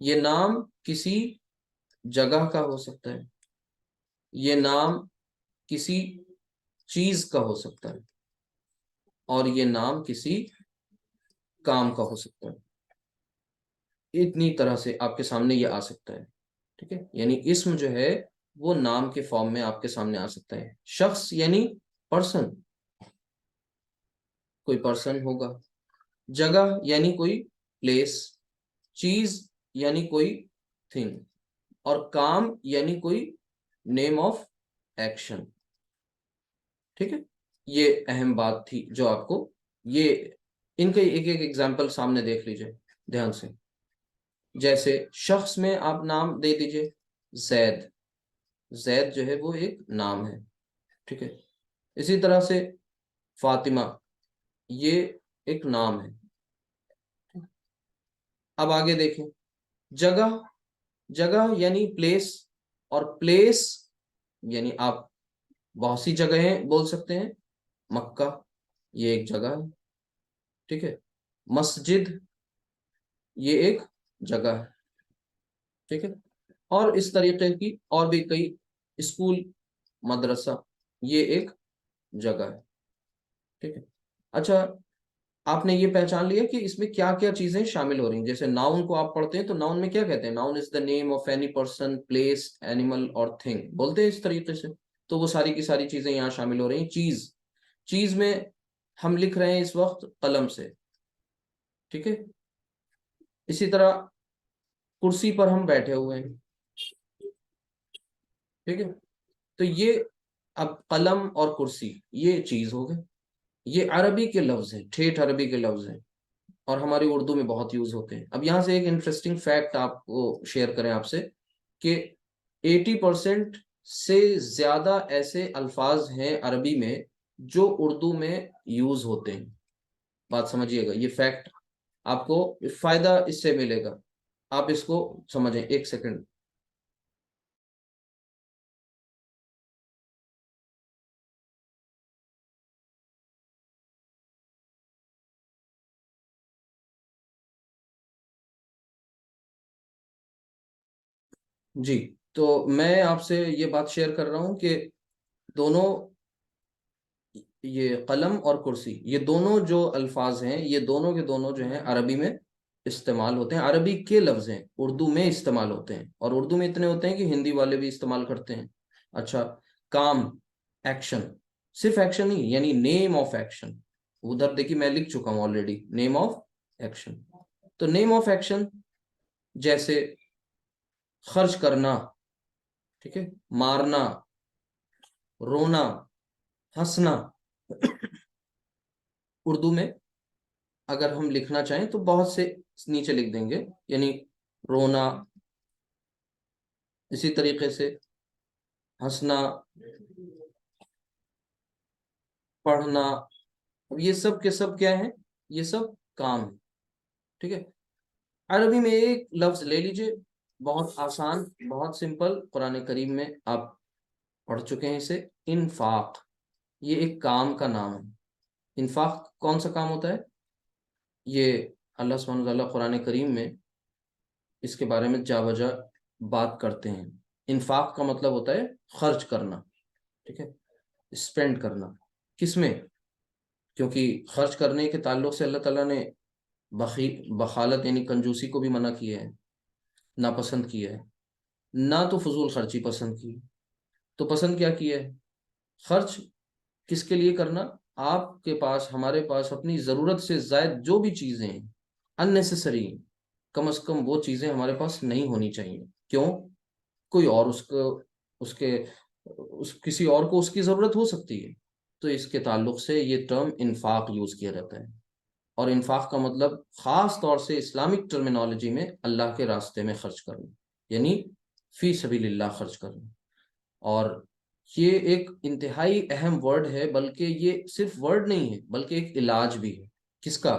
یہ نام کسی جگہ کا ہو سکتا ہے، یہ نام کسی چیز کا ہو سکتا ہے، اور یہ نام کسی کام کا ہو سکتا ہے. اتنی طرح سے آپ کے سامنے یہ آ سکتا ہے. ٹھیک ہے، یعنی اسم جو ہے وہ نام کے فارم میں آپ کے سامنے آ سکتا ہے. شخص یعنی پرسن، کوئی پرسن ہوگا. جگہ یعنی کوئی پلیس. چیز یعنی کوئی تھنگ. اور کام یعنی کوئی نیم آف ایکشن. ٹھیک ہے، یہ اہم بات تھی جو آپ کو، یہ ان کے ایک ایک ایگزامپل سامنے دیکھ لیجئے دھیان سے. جیسے شخص میں آپ نام دے دیجئے زید، زید جو ہے وہ ایک نام ہے، ٹھیک ہے. اسی طرح سے فاطمہ، یہ ایک نام ہے. اب آگے دیکھیں، جگہ، جگہ یعنی پلیس، اور پلیس یعنی آپ بہت سی جگہیں بول سکتے ہیں. مکہ یہ ایک جگہ ہے، ٹھیک ہے. مسجد یہ ایک جگہ ہے، ٹھیک ہے. اور اس طریقے کی اور بھی کئی، اسکول، مدرسہ یہ ایک جگہ ہے، ٹھیک ہے. اچھا، آپ نے یہ پہچان لیا کہ اس میں کیا کیا چیزیں شامل ہو رہی ہیں. جیسے ناؤن کو آپ پڑھتے ہیں تو ناؤن میں کیا کہتے ہیں؟ Noun is the name of any person, place, animal اور تھنگ، بولتے ہیں اس طریقے سے. تو وہ ساری کی ساری چیزیں یہاں شامل ہو رہی ہیں. چیز، چیز میں ہم لکھ رہے ہیں اس وقت قلم سے، ٹھیک ہے. اسی طرح کرسی پر ہم بیٹھے ہوئے ہیں، ٹھیک ہے. تو یہ اب قلم اور کرسی یہ چیز ہو گئے. یہ عربی کے لفظ ہیں، ٹھیٹھ عربی کے لفظ ہیں، اور ہماری اردو میں بہت یوز ہوتے ہیں. اب یہاں سے ایک انٹرسٹنگ فیکٹ آپ کو شیئر کریں آپ سے، کہ 80% سے زیادہ ایسے الفاظ ہیں عربی میں جو اردو میں یوز ہوتے ہیں. بات سمجھیے گا، یہ فیکٹ آپ کو فائدہ اس سے ملے گا. آپ اس کو سمجھیں، ایک سیکنڈ. جی، تو میں آپ سے یہ بات شیئر کر رہا ہوں کہ دونوں، یہ قلم اور کرسی، یہ دونوں جو الفاظ ہیں یہ دونوں کے دونوں جو ہیں عربی میں استعمال ہوتے ہیں. عربی کے لفظ ہیں، اردو میں استعمال ہوتے ہیں، اور اردو میں اتنے ہوتے ہیں کہ ہندی والے بھی استعمال کرتے ہیں. اچھا، کام، ایکشن، صرف ایکشن نہیں، یعنی نیم آف ایکشن. ادھر دیکھیے میں لکھ چکا ہوں آلریڈی، نیم آف ایکشن. تو نیم آف ایکشن جیسے خرچ کرنا، ٹھیک ہے، مارنا، رونا، ہنسنا. اردو میں اگر ہم لکھنا چاہیں تو بہت سے نیچے لکھ دیں گے، یعنی رونا، اسی طریقے سے ہنسنا، پڑھنا. اب یہ سب کے سب کیا ہیں؟ یہ سب کام ہے، ٹھیک ہے. عربی میں ایک لفظ لے لیجئے، بہت آسان، بہت سمپل، قرآن کریم میں آپ پڑھ چکے ہیں اسے، انفاق. یہ ایک کام کا نام ہے. انفاق کون سا کام ہوتا ہے؟ یہ اللہ سبحانہ وتعالیٰ قرآن کریم میں اس کے بارے میں جا بجا بات کرتے ہیں. انفاق کا مطلب ہوتا ہے خرچ کرنا، ٹھیک ہے، اسپینڈ کرنا. کس میں؟ کیونکہ خرچ کرنے کے تعلق سے اللہ تعالیٰ نے بخالت یعنی کنجوسی کو بھی منع کیا ہے، ناپسند کیا ہے. نہ تو فضول خرچی پسند کی، تو پسند کیا کیا ہے؟ خرچ کس کے لیے کرنا؟ آپ کے پاس، ہمارے پاس اپنی ضرورت سے زائد جو بھی چیزیں ہیں اننیسیسری، کم از کم وہ چیزیں ہمارے پاس نہیں ہونی چاہیے. کیوں؟ کوئی اور اس کو، اس کے، کسی اور کو اس کی ضرورت ہو سکتی ہے. تو اس کے تعلق سے یہ ٹرم انفاق یوز کیا جاتا ہے. اور انفاق کا مطلب خاص طور سے اسلامک ٹرمینالوجی میں اللہ کے راستے میں خرچ کرنا، یعنی فی سبیل اللہ خرچ کرنا. اور یہ ایک انتہائی اہم ورڈ ہے، بلکہ یہ صرف ورڈ نہیں ہے بلکہ ایک علاج بھی ہے. کس کا؟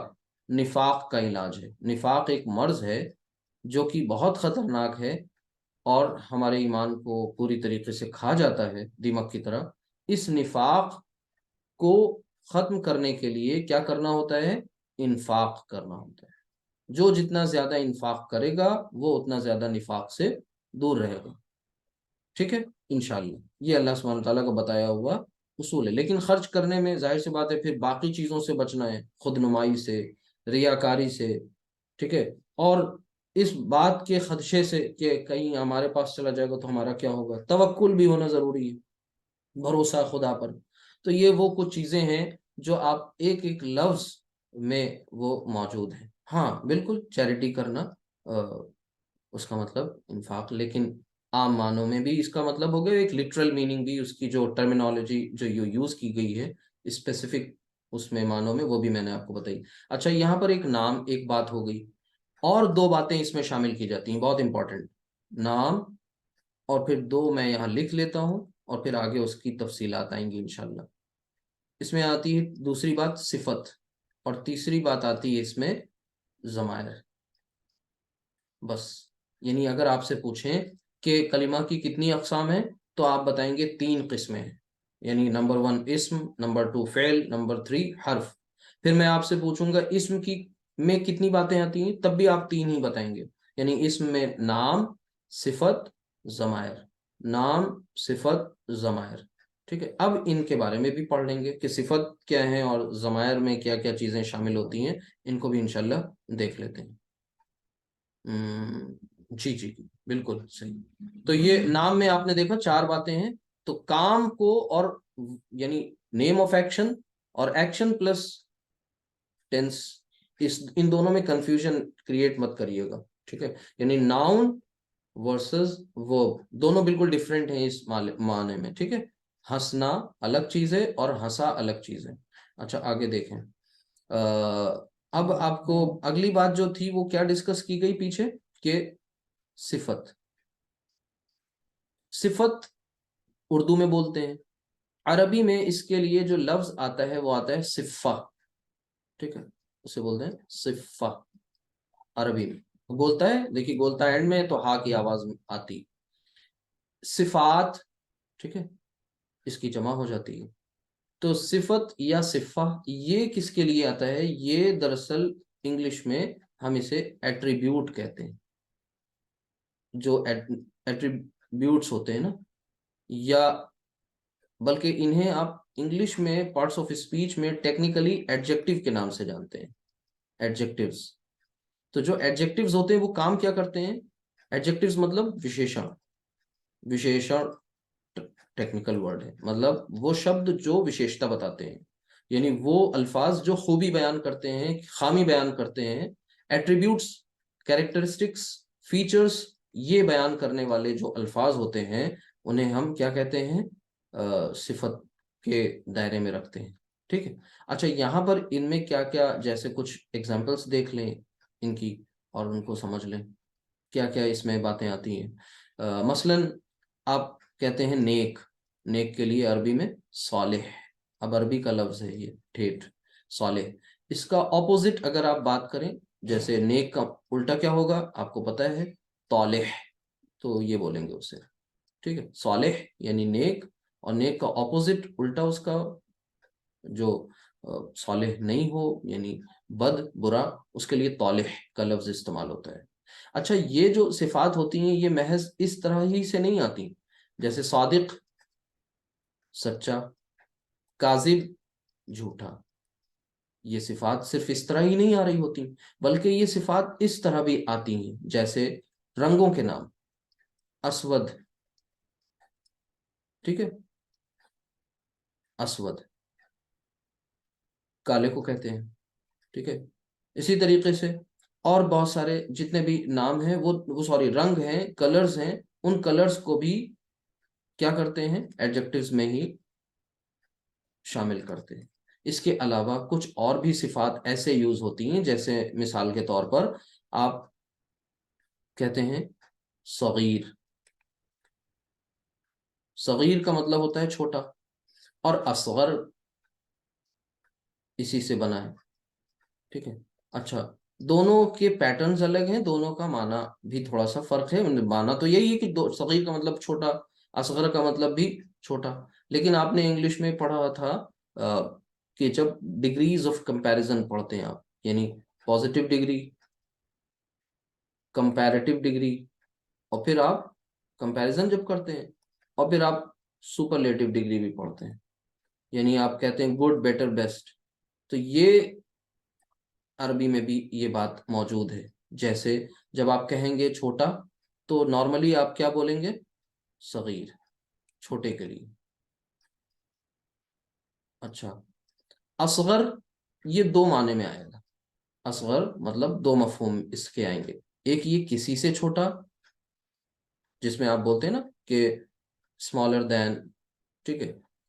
نفاق کا علاج ہے. نفاق ایک مرض ہے جو کہ بہت خطرناک ہے، اور ہمارے ایمان کو پوری طریقے سے کھا جاتا ہے دیمک کی طرح. اس نفاق کو ختم کرنے کے لیے کیا کرنا ہوتا ہے؟ انفاق کرنا ہوتا ہے. جو جتنا زیادہ انفاق کرے گا وہ اتنا زیادہ نفاق سے دور رہے گا، ٹھیک ہے، انشاءاللہ. یہ اللہ سبحانہ تعالیٰ کا بتایا ہوا اصول ہے. لیکن خرچ کرنے میں ظاہر سی بات ہے پھر باقی چیزوں سے بچنا ہے، خود نمائی سے، ریاکاری سے، ٹھیک ہے. اور اس بات کے خدشے سے کہ کہیں ہمارے پاس چلا جائے گا تو ہمارا کیا ہوگا. توکل بھی ہونا ضروری ہے، بھروسہ خدا پر. تو یہ وہ کچھ چیزیں ہیں جو آپ ایک ایک لفظ میں وہ موجود ہیں. ہاں بالکل، چیریٹی کرنا اس کا مطلب انفاق، لیکن عام معنوں میں بھی اس کا مطلب ہو گیا ایک لٹرل میننگ بھی، اس کی جو ٹرمینالوجی جو یوز کی گئی ہے اسپیسیفک اس میں معنوں میں، وہ بھی میں نے آپ کو بتائی. اچھا یہاں پر ایک نام، ایک بات ہو گئی، اور دو باتیں اس میں شامل کی جاتی ہیں بہت امپورٹنٹ. نام اور پھر دو میں یہاں لکھ لیتا ہوں، اور پھر آگے اس کی تفصیلات آئیں گی انشاءاللہ. اس میں آتی ہے دوسری بات صفت، اور تیسری بات آتی ہے اس میں ضمائر. بس یعنی اگر آپ سے پوچھیں کہ کلمہ کی کتنی اقسام ہیں تو آپ بتائیں گے 3 قسمیں ہیں. یعنی نمبر 1 اسم، نمبر 2 فعل، نمبر 3 حرف. پھر میں آپ سے پوچھوں گا اسم کی میں کتنی باتیں آتی ہیں، تب بھی آپ 3 ہی بتائیں گے. یعنی اسم میں نام، صفت، ضمائر. نام، صفت، ضمائر. ٹھیک ہے، اب ان کے بارے میں بھی پڑھ لیں گے کہ صفت کیا ہے اور ضمائر میں کیا کیا چیزیں شامل ہوتی ہیں. ان کو بھی انشاءاللہ دیکھ لیتے ہیں. جی جی جی بالکل صحیح. تو یہ نام میں آپ نے دیکھا 4 باتیں ہیں. تو کام کو اور یعنی نیم آف ایکشن اور ایکشن پلس ٹینس، ان دونوں میں کنفیوژن کریٹ مت کریے گا. ٹھیک ہے، یعنی ناؤن ورسز ورب دونوں بالکل ڈفرینٹ ہیں اس معنی میں. ٹھیک ہے، ہنسنا الگ چیز ہے اور ہنسا الگ چیز ہے. اچھا آگے دیکھیں. اب آپ کو اگلی بات جو تھی وہ کیا ڈسکس کی گئی پیچھے، کہ صفت. صفت اردو میں بولتے ہیں، عربی میں اس کے لیے جو لفظ آتا ہے وہ آتا ہے صفہ. ٹھیک ہے، اسے بولتے ہیں صفہ عربی میں. بولتا ہے دیکھیے، بولتا ہے اینڈ میں تو ہا کی آواز آتی. صفات، ٹھیک ہے، اس کی جمع ہو جاتی ہے. تو صفت یا صفہ یہ کس کے لیے آتا ہے؟ یہ دراصل انگلش میں ہم اسے ایٹریبیوٹ کہتے ہیں. جو ایٹریبیوٹس ہوتے ہیں نا، یا بلکہ انہیں آپ انگلش میں پارٹس آف اسپیچ میں ٹیکنیکلی ایڈجیکٹو کے نام سے جانتے ہیں. ایڈجیکٹیوز. تو جو ایڈجیکٹیوز ہوتے ہیں وہ کام کیا کرتے ہیں؟ ایڈجیکٹیوز مطلب وشیشن. وشیشن ٹیکنیکل ورڈ ہے، مطلب وہ شبد جو وشیشتا بتاتے ہیں، یعنی وہ الفاظ جو خوبی بیان کرتے ہیں، خامی بیان کرتے ہیں. ایٹریبیوٹس، کیریکٹرسٹکس، فیچرز، یہ بیان کرنے والے جو الفاظ ہوتے ہیں انہیں ہم کیا کہتے ہیں؟ صفت کے دائرے میں رکھتے ہیں. ٹھیک ہے. اچھا یہاں پر ان میں کیا کیا، جیسے کچھ ایگزامپلس دیکھ لیں ان کی اور ان کو سمجھ لیں کیا کیا اس میں باتیں آتی ہیں. مثلاً آپ کہتے ہیں نیک. نیک کے لیے عربی میں صالح. اب عربی کا لفظ ہے یہ ٹھیٹ صالح. اس کا اپوزٹ اگر آپ بات کریں، جیسے نیک کا الٹا کیا ہوگا آپ کو پتہ ہے؟ طالح. تو یہ بولیں گے اسے. ٹھیک ہے، صالح یعنی نیک، اور نیک کا اپوزٹ الٹا اس کا جو صالح نہیں ہو یعنی بد، برا، اس کے لیے طالح کا لفظ استعمال ہوتا ہے. اچھا یہ جو صفات ہوتی ہیں یہ محض اس طرح ہی سے نہیں آتی. جیسے صادق سچا، کاذب جھوٹا، یہ صفات صرف اس طرح ہی نہیں آ رہی ہوتی، بلکہ یہ صفات اس طرح بھی آتی ہیں. جیسے رنگوں کے نام، اسود. ٹھیک ہے، اسود کالے کو کہتے ہیں. ٹھیک ہے، اسی طریقے سے اور بہت سارے جتنے بھی نام ہیں وہ سوری رنگ ہیں، کلرز ہیں، ان کلرز کو بھی کیا کرتے ہیں؟ ایڈجیکٹیوز میں ہی شامل کرتے ہیں. اس کے علاوہ کچھ اور بھی صفات ایسے یوز ہوتی ہیں، جیسے مثال کے طور پر آپ کہتے ہیں صغیر. صغیر کا مطلب ہوتا ہے چھوٹا، اور اصغر اسی سے بنا ہے. ٹھیک ہے. اچھا دونوں کے پیٹرنز الگ ہیں، دونوں کا معنی بھی تھوڑا سا فرق ہے. معنی تو یہی ہے کہ صغیر کا مطلب چھوٹا، اصغر کا مطلب بھی چھوٹا. لیکن آپ نے انگلش میں پڑھا تھا کہ جب ڈگریز آف کمپیریزن پڑھتے ہیں آپ، یعنی پازیٹیو ڈگری، کمپیریٹیو ڈگری، اور پھر آپ کمپیریزن جب کرتے ہیں، اور پھر آپ سپرلیٹیو ڈگری بھی پڑھتے ہیں، یعنی آپ کہتے ہیں گڈ، بیٹر، بیسٹ. تو یہ عربی میں بھی یہ بات موجود ہے. جیسے جب آپ کہیں گے چھوٹا تو نارملی آپ کیا بولیں گے؟ صغیر، چھوٹے کے لیے. اچھا اصغر یہ 2 معنی میں آئے گا. اصغر مطلب 2 مفہوم اس کے آئیں گے. ایک یہ کسی سے چھوٹا، جس میں آپ بولتے ہیں نا کہ اسمالر دین. ٹھیک ہے،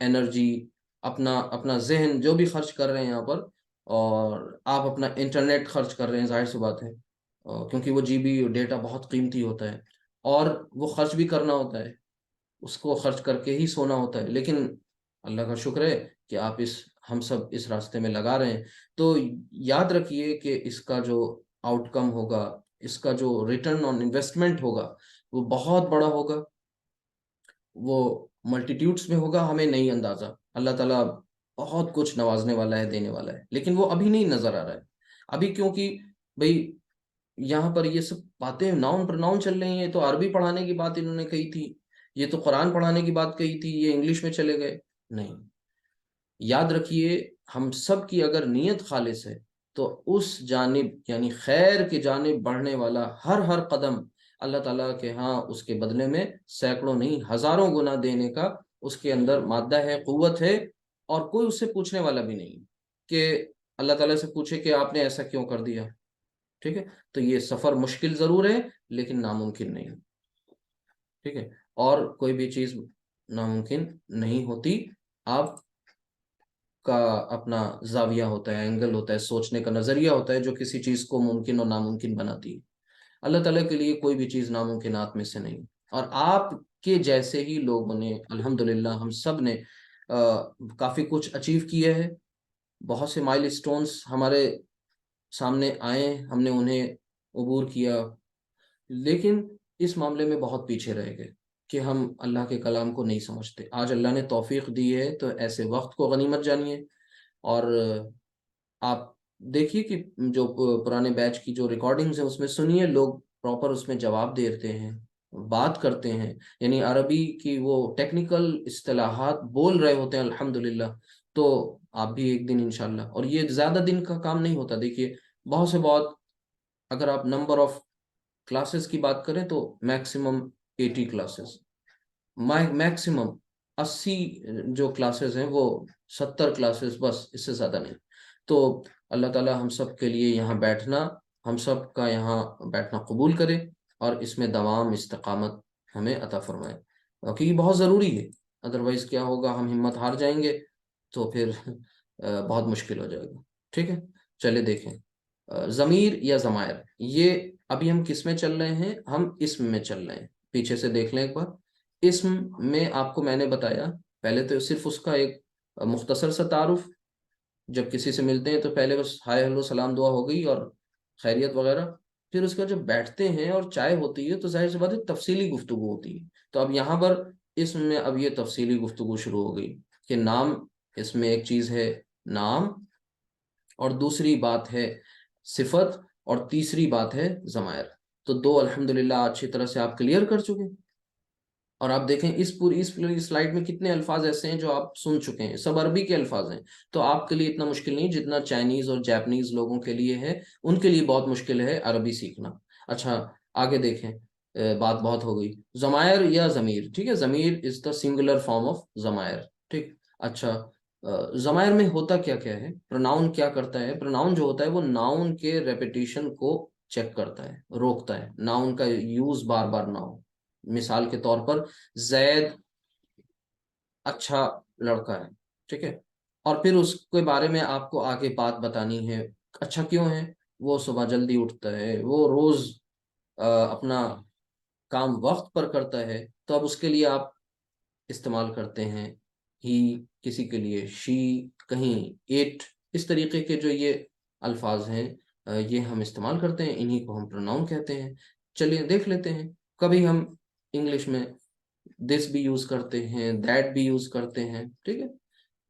انرجی، اپنا ذہن جو بھی خرچ کر رہے ہیں یہاں پر، اور آپ اپنا انٹرنیٹ خرچ کر رہے ہیں، ظاہر سی بات ہے، کیونکہ وہ جی بی ڈیٹا بہت قیمتی ہوتا ہے، اور وہ خرچ بھی کرنا ہوتا ہے، اس کو خرچ کر کے ہی سونا ہوتا ہے، لیکن اللہ کا شکر ہے کہ آپ ہم سب اس راستے میں لگا رہے ہیں۔ تو یاد رکھیے کہ اس کا جو آؤٹ کم ہوگا، اس کا جو ریٹرن آن انویسٹمنٹ ہوگا، وہ بہت بڑا ہوگا، وہ ملٹیٹیوڈس میں ہوگا، ہمیں نہیں اندازہ۔ اللہ تعالیٰ بہت کچھ نوازنے والا ہے، دینے والا ہے، لیکن وہ ابھی نہیں نظر آ رہا ہے ابھی، کیونکہ بھئی یہاں پر یہ سب باتیں ناؤن پر ناؤن چل رہی ہیں۔ تو عربی پڑھانے کی بات انہوں نے کہی تھی، یہ تو قرآن پڑھانے کی بات کہی تھی، یہ انگلش میں چلے گئے۔ نہیں، یاد رکھیے، ہم سب کی اگر نیت خالص ہے تو اس جانب، یعنی خیر کی جانب بڑھنے والا ہر قدم اللہ تعالیٰ کے ہاں اس کے بدلے میں سینکڑوں نہیں ہزاروں گنا دینے کا اس کے اندر مادہ ہے، قوت ہے، اور کوئی اس سے پوچھنے والا بھی نہیں کہ اللہ تعالیٰ سے پوچھے کہ آپ نے ایسا کیوں کر دیا۔ ٹھیک ہے، تو یہ سفر مشکل ضرور ہے لیکن ناممکن نہیں۔ ٹھیک ہے، اور کوئی بھی چیز ناممکن نہیں ہوتی، آپ کا اپنا زاویہ ہوتا ہے، اینگل ہوتا ہے، سوچنے کا نظریہ ہوتا ہے، جو کسی چیز کو ممکن اور ناممکن بناتی ہے۔ اللہ تعالیٰ کے لیے کوئی بھی چیز ناممکنات میں سے نہیں، اور آپ کے جیسے ہی لوگوں نے الحمدللہ، ہم سب نے کافی کچھ اچیو کیا ہے، بہت سے مائل سٹونز ہمارے سامنے آئے، ہم نے انہیں عبور کیا، لیکن اس معاملے میں بہت پیچھے رہ گئے کہ ہم اللہ کے کلام کو نہیں سمجھتے۔ آج اللہ نے توفیق دی ہے تو ایسے وقت کو غنیمت جانیے، اور آپ دیکھیے کہ جو پرانے بیچ کی جو ریکارڈنگز ہیں اس میں سنیے، لوگ پراپر اس میں جواب دیتے ہیں، بات کرتے ہیں، یعنی عربی کی وہ ٹیکنیکل اصطلاحات بول رہے ہوتے ہیں الحمدللہ۔ تو آپ بھی ایک دن انشاءاللہ، اور یہ زیادہ دن کا کام نہیں ہوتا، دیکھیے بہت اگر آپ نمبر آف کلاسز کی بات کریں تو میکسیمم 80 کلاسز، میکسیمم 80 جو کلاسز ہیں وہ 70 کلاسز، بس اس سے زیادہ نہیں۔ تو اللہ تعالی ہم سب کے لیے یہاں بیٹھنا، ہم سب کا یہاں بیٹھنا قبول کرے، اور اس میں دوام استقامت ہمیں عطا فرمائے، کیونکہ یہ بہت ضروری ہے۔ ادروائز کیا ہوگا، ہم ہمت ہار جائیں گے تو پھر بہت مشکل ہو جائے گا۔ ٹھیک ہے، چلے دیکھیں، ضمیر یا ضمائر، یہ ابھی ہم کس میں چل رہے ہیں؟ ہم اسم میں چل رہے ہیں۔ پیچھے سے دیکھ لیں ایک بار، اسم میں آپ کو میں نے بتایا پہلے تو صرف اس کا ایک مختصر سا تعارف، جب کسی سے ملتے ہیں تو پہلے بس ہائے ہلو سلام دعا ہو گئی اور خیریت وغیرہ، پھر اس کا جب بیٹھتے ہیں اور چائے ہوتی ہے تو ظاہر سی بات ہے تفصیلی گفتگو ہوتی ہے۔ تو اب یہاں پر اسم میں اب یہ تفصیلی گفتگو شروع ہو گئی کہ نام، اس میں ایک چیز ہے نام، اور دوسری بات ہے صفت، اور تیسری بات ہے ضمائر۔ تو دو الحمدللہ اچھی طرح سے آپ کلیئر کر چکے ہیں، اور آپ دیکھیں اس پوری سلائیڈ میں کتنے الفاظ ایسے ہیں جو آپ سن چکے ہیں، سب عربی کے الفاظ ہیں۔ تو آپ کے لیے اتنا مشکل نہیں جتنا چائنیز اور جاپنیز لوگوں کے لیے ہے، ان کے لیے بہت مشکل ہے عربی سیکھنا۔ اچھا آگے دیکھیں، بات بہت ہو گئی، ضمائر یا ضمیر، ٹھیک ہے، ضمیر از دا سنگولر فارم آف ضمائر، ٹھیک۔ اچھا، ضمائر میں ہوتا کیا کیا ہے، پروناؤن کیا کرتا ہے؟ پروناؤن جو ہوتا ہے وہ ناؤن کے ریپیٹیشن کو چیک کرتا ہے، روکتا ہے، ناؤن کا یوز بار بار نہ ہو۔ مثال کے طور پر زید اچھا لڑکا ہے، ٹھیک ہے، اور پھر اس کے بارے میں آپ کو آگے بات بتانی ہے، اچھا کیوں ہے؟ وہ صبح جلدی اٹھتا ہے، وہ روز اپنا کام وقت پر کرتا ہے، تو اب اس کے لیے آپ استعمال کرتے ہیں ہی، کسی کے لیے شی، کہیں اٹ، اس طریقے کے جو یہ الفاظ ہیں یہ ہم استعمال کرتے ہیں، انہی کو ہم پروناؤن کہتے ہیں۔ چلیے دیکھ لیتے ہیں، کبھی ہم انگلش میں دس بھی یوز کرتے ہیں، دیٹ بھی یوز کرتے ہیں، ٹھیک ہے،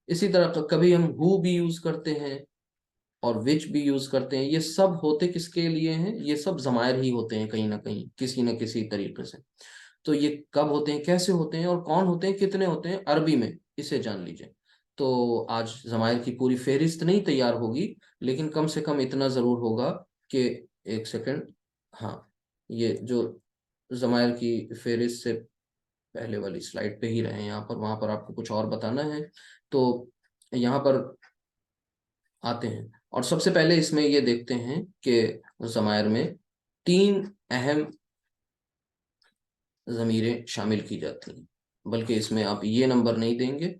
اسی طرح کبھی ہم ہو بھی یوز کرتے ہیں اور وچ بھی یوز کرتے ہیں۔ یہ سب ہوتے کس کے لیے ہیں؟ یہ سب ضمائر ہی ہوتے ہیں، کہیں نہ کہیں کسی نہ کسی طریقے سے۔ تو یہ کب ہوتے ہیں، کیسے ہوتے ہیں، اور کون ہوتے ہیں، کتنے ہوتے ہیں عربی میں، اسے جان لیجئے۔ تو آج ضمائر کی پوری فہرست نہیں تیار ہوگی، لیکن کم سے کم اتنا ضرور ہوگا کہ ایک سیکنڈ، ہاں، یہ جو ضمائر کی فہرست سے پہلے والی سلائڈ پہ ہی رہے، یہاں پر وہاں پر آپ کو کچھ اور بتانا ہے، تو یہاں پر آتے ہیں، اور سب سے پہلے اس میں یہ دیکھتے ہیں کہ ضمائر میں 3 اہم ضمیریں شامل کی جاتی ہیں، بلکہ اس میں آپ یہ نمبر نہیں دیں گے،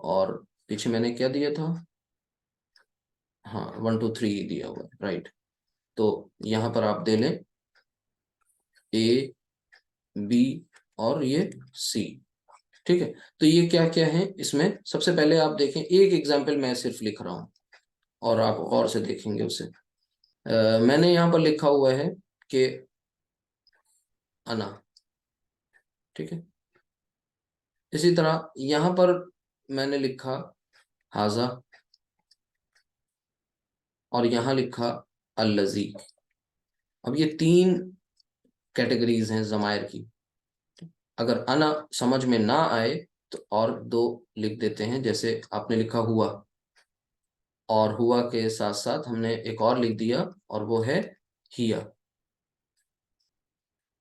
اور پیچھے میں نے کیا دیا تھا؟ ہاں 1 2 3 دیا ہوا ہے، رائٹ. تو یہاں پر آپ دے لیں اے بی اور یہ سی. ٹھیک ہے، تو یہ کیا کیا ہے اس میں؟ سب سے پہلے آپ دیکھیں، ایک ایگزامپل میں صرف لکھ رہا ہوں اور آپ غور سے دیکھیں گے اسے. میں نے یہاں پر لکھا ہوا ہے کہ انا. ٹھیک ہے، اسی طرح یہاں پر میں نے لکھا ہاذا، اور یہاں لکھا الذی. اب یہ 3 کیٹیگریز ہیں ضمائر کی. اگر انا سمجھ میں نہ آئے تو اور 2 لکھ دیتے ہیں، جیسے آپ نے لکھا ہوا، اور ہوا کے ساتھ ساتھ ہم نے ایک اور لکھ دیا اور وہ ہے ہیا.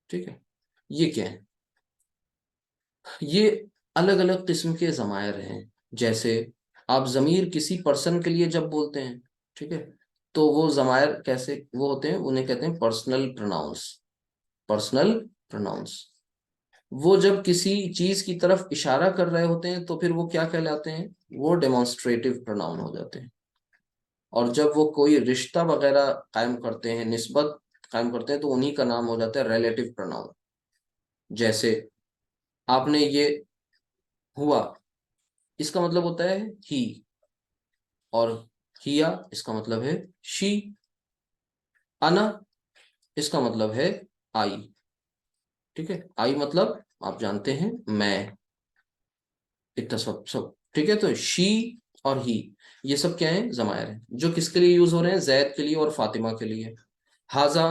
ٹھیک ہے، یہ کیا ہے؟ یہ الگ الگ قسم کے ضمائر ہیں. جیسے آپ ضمیر کسی پرسن کے لیے جب بولتے ہیں، ٹھیک ہے، تو وہ ضمائر کیسے وہ ہوتے ہیں؟ انہیں کہتے ہیں پرسنل پروناؤنس. پرسنل پروناؤنس وہ جب کسی چیز کی طرف اشارہ کر رہے ہوتے ہیں تو پھر وہ کیا کہلاتے ہیں؟ وہ ڈیمانسٹریٹو پروناؤن ہو جاتے ہیں. اور جب وہ کوئی رشتہ وغیرہ قائم کرتے ہیں، نسبت قائم کرتے ہیں، تو انہی کا نام ہو جاتا ہے ریلیٹو پروناؤن. جیسے آپ نے یہ ہوا، اس کا مطلب ہوتا ہے ہی، اور ہیا اس کا مطلب ہے شی. انا اس کا مطلب ہے آئی. ٹھیک ہے، آئی مطلب آپ جانتے ہیں میں. اتنا سب ٹھیک ہے. تو شی اور ہی یہ سب کیا ہیں؟ ضمائر ہیں جو کس کے لیے یوز ہو رہے ہیں؟ زید کے لیے اور فاطمہ کے لیے. ہاذا،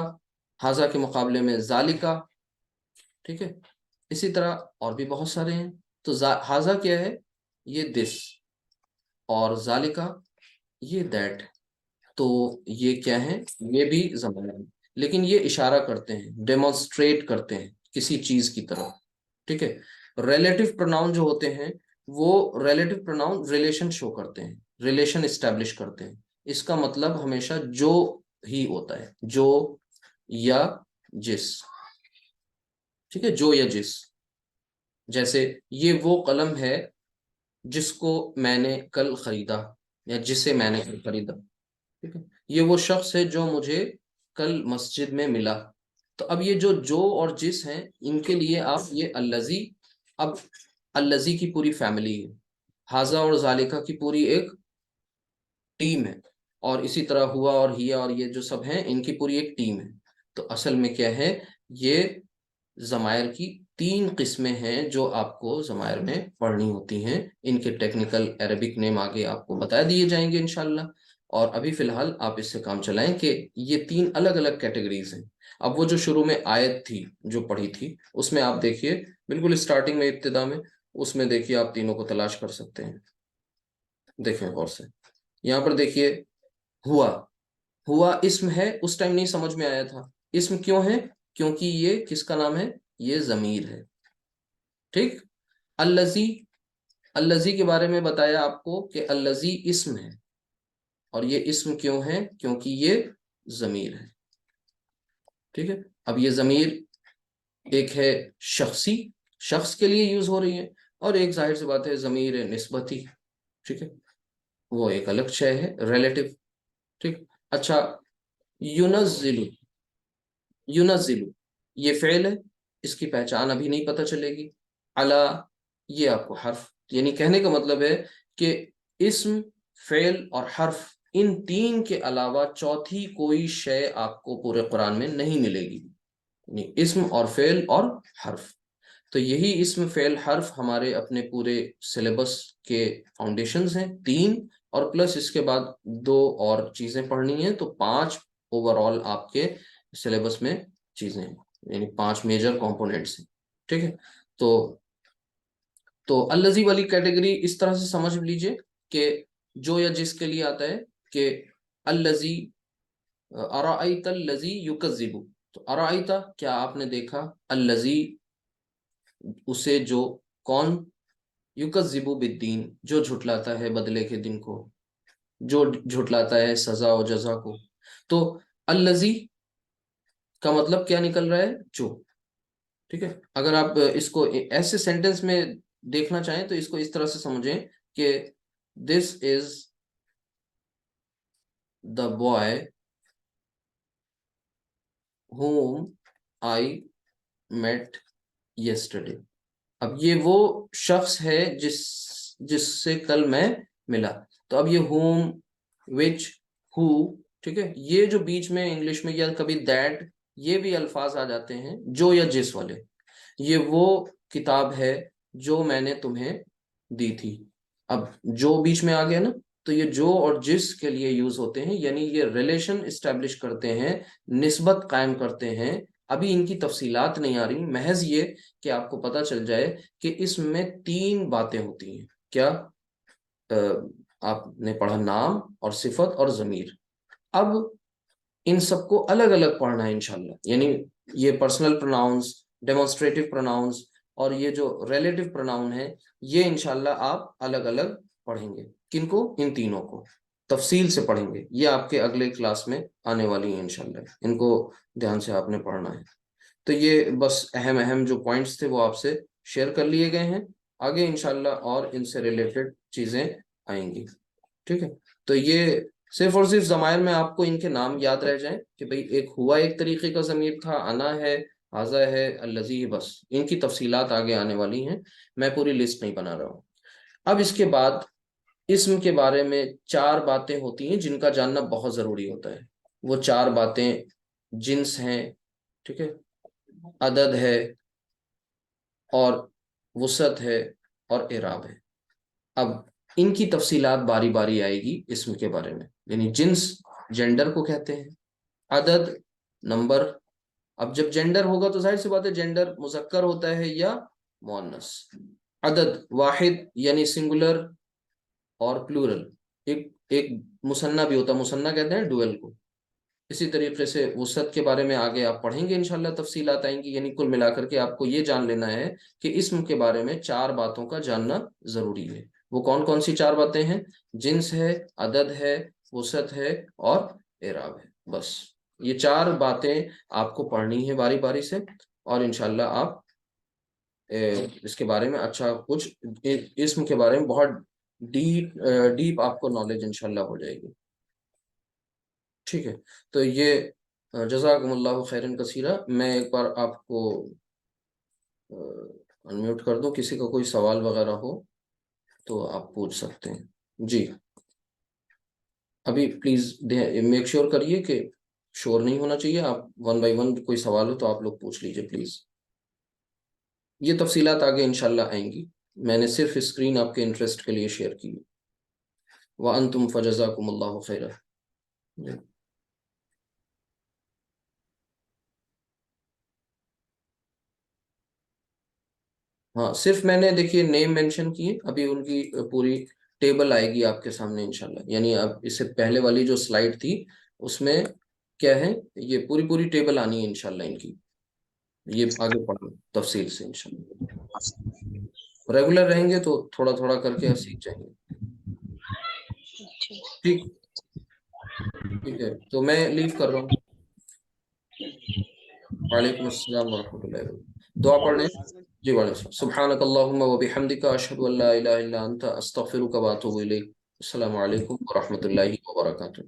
ہاذا کے مقابلے میں ذالکا. ٹھیک ہے، اسی طرح اور بھی بہت سارے ہیں. تو ہاذا کیا ہے؟ یہ دس، اور ذالکا یہ دیٹ. تو یہ کیا ہے؟ یہ بھی ضمائر ہیں، لیکن یہ اشارہ کرتے ہیں، ڈیمونسٹریٹ کرتے ہیں کسی چیز کی طرف. ٹھیک ہے. ریلیٹو پروناؤن جو ہوتے ہیں وہ ریلیٹو پروناؤن ریلیشن شو کرتے ہیں، ریلیشن اسٹیبلش کرتے ہیں. اس کا مطلب ہمیشہ جو ہی ہوتا ہے، جو یا جس. ٹھیک ہے، جو یا جس. جیسے یہ وہ قلم ہے جس کو میں نے کل خریدا، یا جسے میں نے کل خریدا. ٹھیک ہے، یہ وہ شخص ہے جو مجھے کل مسجد میں ملا. تو اب یہ جو اور جس ہیں، ان کے لیے آپ یہ الذی. اب الذی کی پوری فیملی ہے، ہاذا اور ذالکا کی پوری ایک ٹیم ہے، اور اسی طرح ہوا اور ہیا اور یہ جو سب ہیں ان کی پوری ایک ٹیم ہے. تو اصل میں کیا ہے؟ یہ ضمائر کی 3 قسمیں ہیں جو آپ کو ضمائر میں پڑھنی ہوتی ہیں. ان کے ٹیکنیکل عربک نیم آگے آپ کو بتا دیے جائیں گے انشاءاللہ. اور ابھی فی الحال آپ اس سے کام چلائیں کہ یہ 3 الگ الگ کیٹیگریز ہیں. اب وہ جو شروع میں آیت تھی جو پڑھی تھی، اس میں آپ دیکھیے بالکل اسٹارٹنگ میں، ابتدا میں، اس میں دیکھیے آپ تینوں کو تلاش کر سکتے ہیں. دیکھیں غور سے، یہاں پر دیکھیے ہوا. ہوا اسم ہے، اس ٹائم نہیں سمجھ میں آیا تھا. اسم کیوں ہے؟ کیونکہ یہ کس کا نام ہے؟ یہ ضمیر ہے. ٹھیک. الذی، الذی کے بارے میں بتایا آپ کو کہ الذی اسم ہے، اور یہ اسم کیوں ہے؟ کیونکہ یہ ضمیر ہے. ٹھیک ہے. اب یہ ضمیر ایک ہے شخصی، شخص کے لیے یوز ہو رہی ہے، اور ایک ظاہر سی بات ہے ضمیر نسبتی. ٹھیک ہے، وہ ایک الگ شے ہے، ریلیٹو. ٹھیک. اچھا، ینزل، ینزل یہ فعل ہے، اس کی پہچان ابھی نہیں پتہ چلے گی. علی یہ آپ کو حرف، یعنی کہنے کا مطلب ہے کہ اسم، فعل اور حرف، ان 3 کے علاوہ چوتھی کوئی شے آپ کو پورے قرآن میں نہیں ملے گی. یعنی اسم اور فعل اور حرف. تو یہی اسم، فعل، حرف ہمارے اپنے پورے سلیبس کے فاؤنڈیشنز ہیں 3، اور پلس اس کے بعد 2 اور چیزیں پڑھنی ہیں. تو 5 اوور آل آپ کے سلیبس میں چیزیں ہیں، یعنی 5 میجر کمپوننٹس ہیں. ٹھیک ہے. تو الذی والی کیٹیگری اس طرح سے سمجھ لیجئے کہ جو یا جس کے لیے آتا ہے کہ الذی، ارائیت الذی یکذب. تو ارائیت کیا آپ نے دیکھا؟ الذی اسے جو، کون؟ یکذب بالدین جو جھٹلاتا ہے بدلے کے دن کو، جو جھٹلاتا ہے سزا و جزا کو. تو الذی کا مطلب کیا نکل رہا ہے؟ جو. ٹھیک ہے. اگر آپ اس کو ایسے سینٹنس میں دیکھنا چاہیں تو اس کو اس طرح سے سمجھیں کہ this is the boy whom I met yesterday. اب یہ وہ شخص ہے جس سے کل میں ملا. تو اب یہ whom, which, who, ٹھیک ہے, یہ جو بیچ میں انگلش میں یا کبھی that یہ بھی الفاظ آ جاتے ہیں جو یا جس والے. یہ وہ کتاب ہے جو میں نے تمہیں دی تھی. اب جو بیچ میں آ گیا نا, تو یہ جو اور جس کے لیے یوز ہوتے ہیں, یعنی یہ ریلیشن اسٹیبلش کرتے ہیں, نسبت قائم کرتے ہیں. ابھی ان کی تفصیلات نہیں آ رہی, محض یہ کہ آپ کو پتہ چل جائے کہ اس میں 3 باتیں ہوتی ہیں. کیا آپ نے پڑھا, نام اور صفت اور ضمیر. اب ان سب کو الگ الگ پڑھنا ہے انشاءاللہ. یعنی یہ پرسنل پروناؤنس, ڈیمونسٹریٹو پروناؤنس اور یہ جو ریلیٹو پروناؤن ہے, یہ انشاءاللہ آپ الگ الگ پڑھیں گے. کن کو؟ ان تینوں کو تفصیل سے پڑھیں گے. یہ آپ کے اگلے کلاس میں آنے والی ہیں انشاءاللہ. ان کو دھیان سے آپ نے پڑھنا ہے. تو یہ بس اہم جو پوائنٹس تھے وہ آپ سے شیئر کر لیے گئے ہیں. آگے انشاءاللہ اور ان سے ریلیٹڈ چیزیں آئیں گی. ٹھیک ہے, تو یہ صرف اور صرف ضمائر میں آپ کو ان کے نام یاد رہ جائیں کہ بھئی ایک ہوا ایک طریقے کا ضمیر تھا, انا ہے, ھذا ہے, الذی, بس. ان کی تفصیلات آگے آنے والی ہیں, میں پوری لسٹ نہیں بنا رہا ہوں. اب اس کے بعد اسم کے بارے میں 4 باتیں ہوتی ہیں جن کا جاننا بہت ضروری ہوتا ہے. وہ 4 باتیں جنس ہیں, ٹھیک ہے, عدد ہے, اور وسعت ہے, اور اعراب ہے. اب ان کی تفصیلات باری باری آئے گی اسم کے بارے میں. یعنی جنس جینڈر کو کہتے ہیں, عدد نمبر. اب جب جینڈر ہوگا تو ظاہر سی بات ہے جینڈر مذکر ہوتا ہے یا مؤنث. عدد واحد یعنی سنگولر اور پلورل. ایک مثنیٰ بھی ہوتا ہے, مثنیٰ کہتے ہیں ڈوئل کو. اسی طریقے سے وسعت کے بارے میں آگے آپ پڑھیں گے انشاءاللہ, تفصیلات آئیں گی. یعنی کل ملا کر کے آپ کو یہ جان لینا ہے کہ اسم کے بارے میں 4 باتوں کا جاننا ضروری ہے. وہ کون کون سی 4 باتیں ہیں؟ جنس ہے, عدد ہے, وسعت ہے, اور اعراب ہے. بس یہ 4 باتیں آپ کو پڑھنی ہے باری باری سے, اور انشاءاللہ آپ اس کے بارے میں اچھا کچھ, اسم کے بارے میں بہت ڈیپ آپ کو نالج انشاءاللہ ہو جائے گی. ٹھیک ہے, تو یہ جزاکم اللہ خیرن کثیرہ. میں ایک بار آپ کو انمیوٹ کر دوں, کسی کا کوئی سوال وغیرہ ہو تو آپ پوچھ سکتے ہیں. جی ابھی پلیز میک شیور کریے کہ شور نہیں ہونا چاہیے. آپ 1 بائی 1 کوئی سوال ہو تو آپ لوگ پوچھ لیجئے پلیز. یہ تفصیلات آگے انشاءاللہ آئیں گی. میں نے صرف اسکرین آپ کے انٹرسٹ کے لیے شیئر کی. وَأَنْتُمْ فَجَزَاكُمُ اللَّهُ خَيْرًا. ہاں, صرف میں نے دیکھیے نیم مینشن کیے. ابھی ان کی پوری ٹیبل آئے گی آپ کے سامنے انشاءاللہ. یعنی اب اس سے پہلے والی جو سلائیڈ تھی اس میں کیا ہے, یہ پوری ٹیبل آنی ہے انشاءاللہ ان کی. یہ آگے پڑھیں تفصیل سے انشاءاللہ. ریگولر رہیں گے تو تھوڑا تھوڑا کر کے سیکھ جائیں گے. ٹھیک ہے, تو میں لیو کر رہا ہوں. وعلیکم السلام ورحمۃ اللہ وبرکاتہ. دعا پڑھ لیں. جی وعلیکم السلام. سبحانک اللہم وبحمدک, اشہد ان لا الہ الا انت, استغفرک واتوب الیک. السلام علیکم ورحمۃ اللہ وبرکاتہ.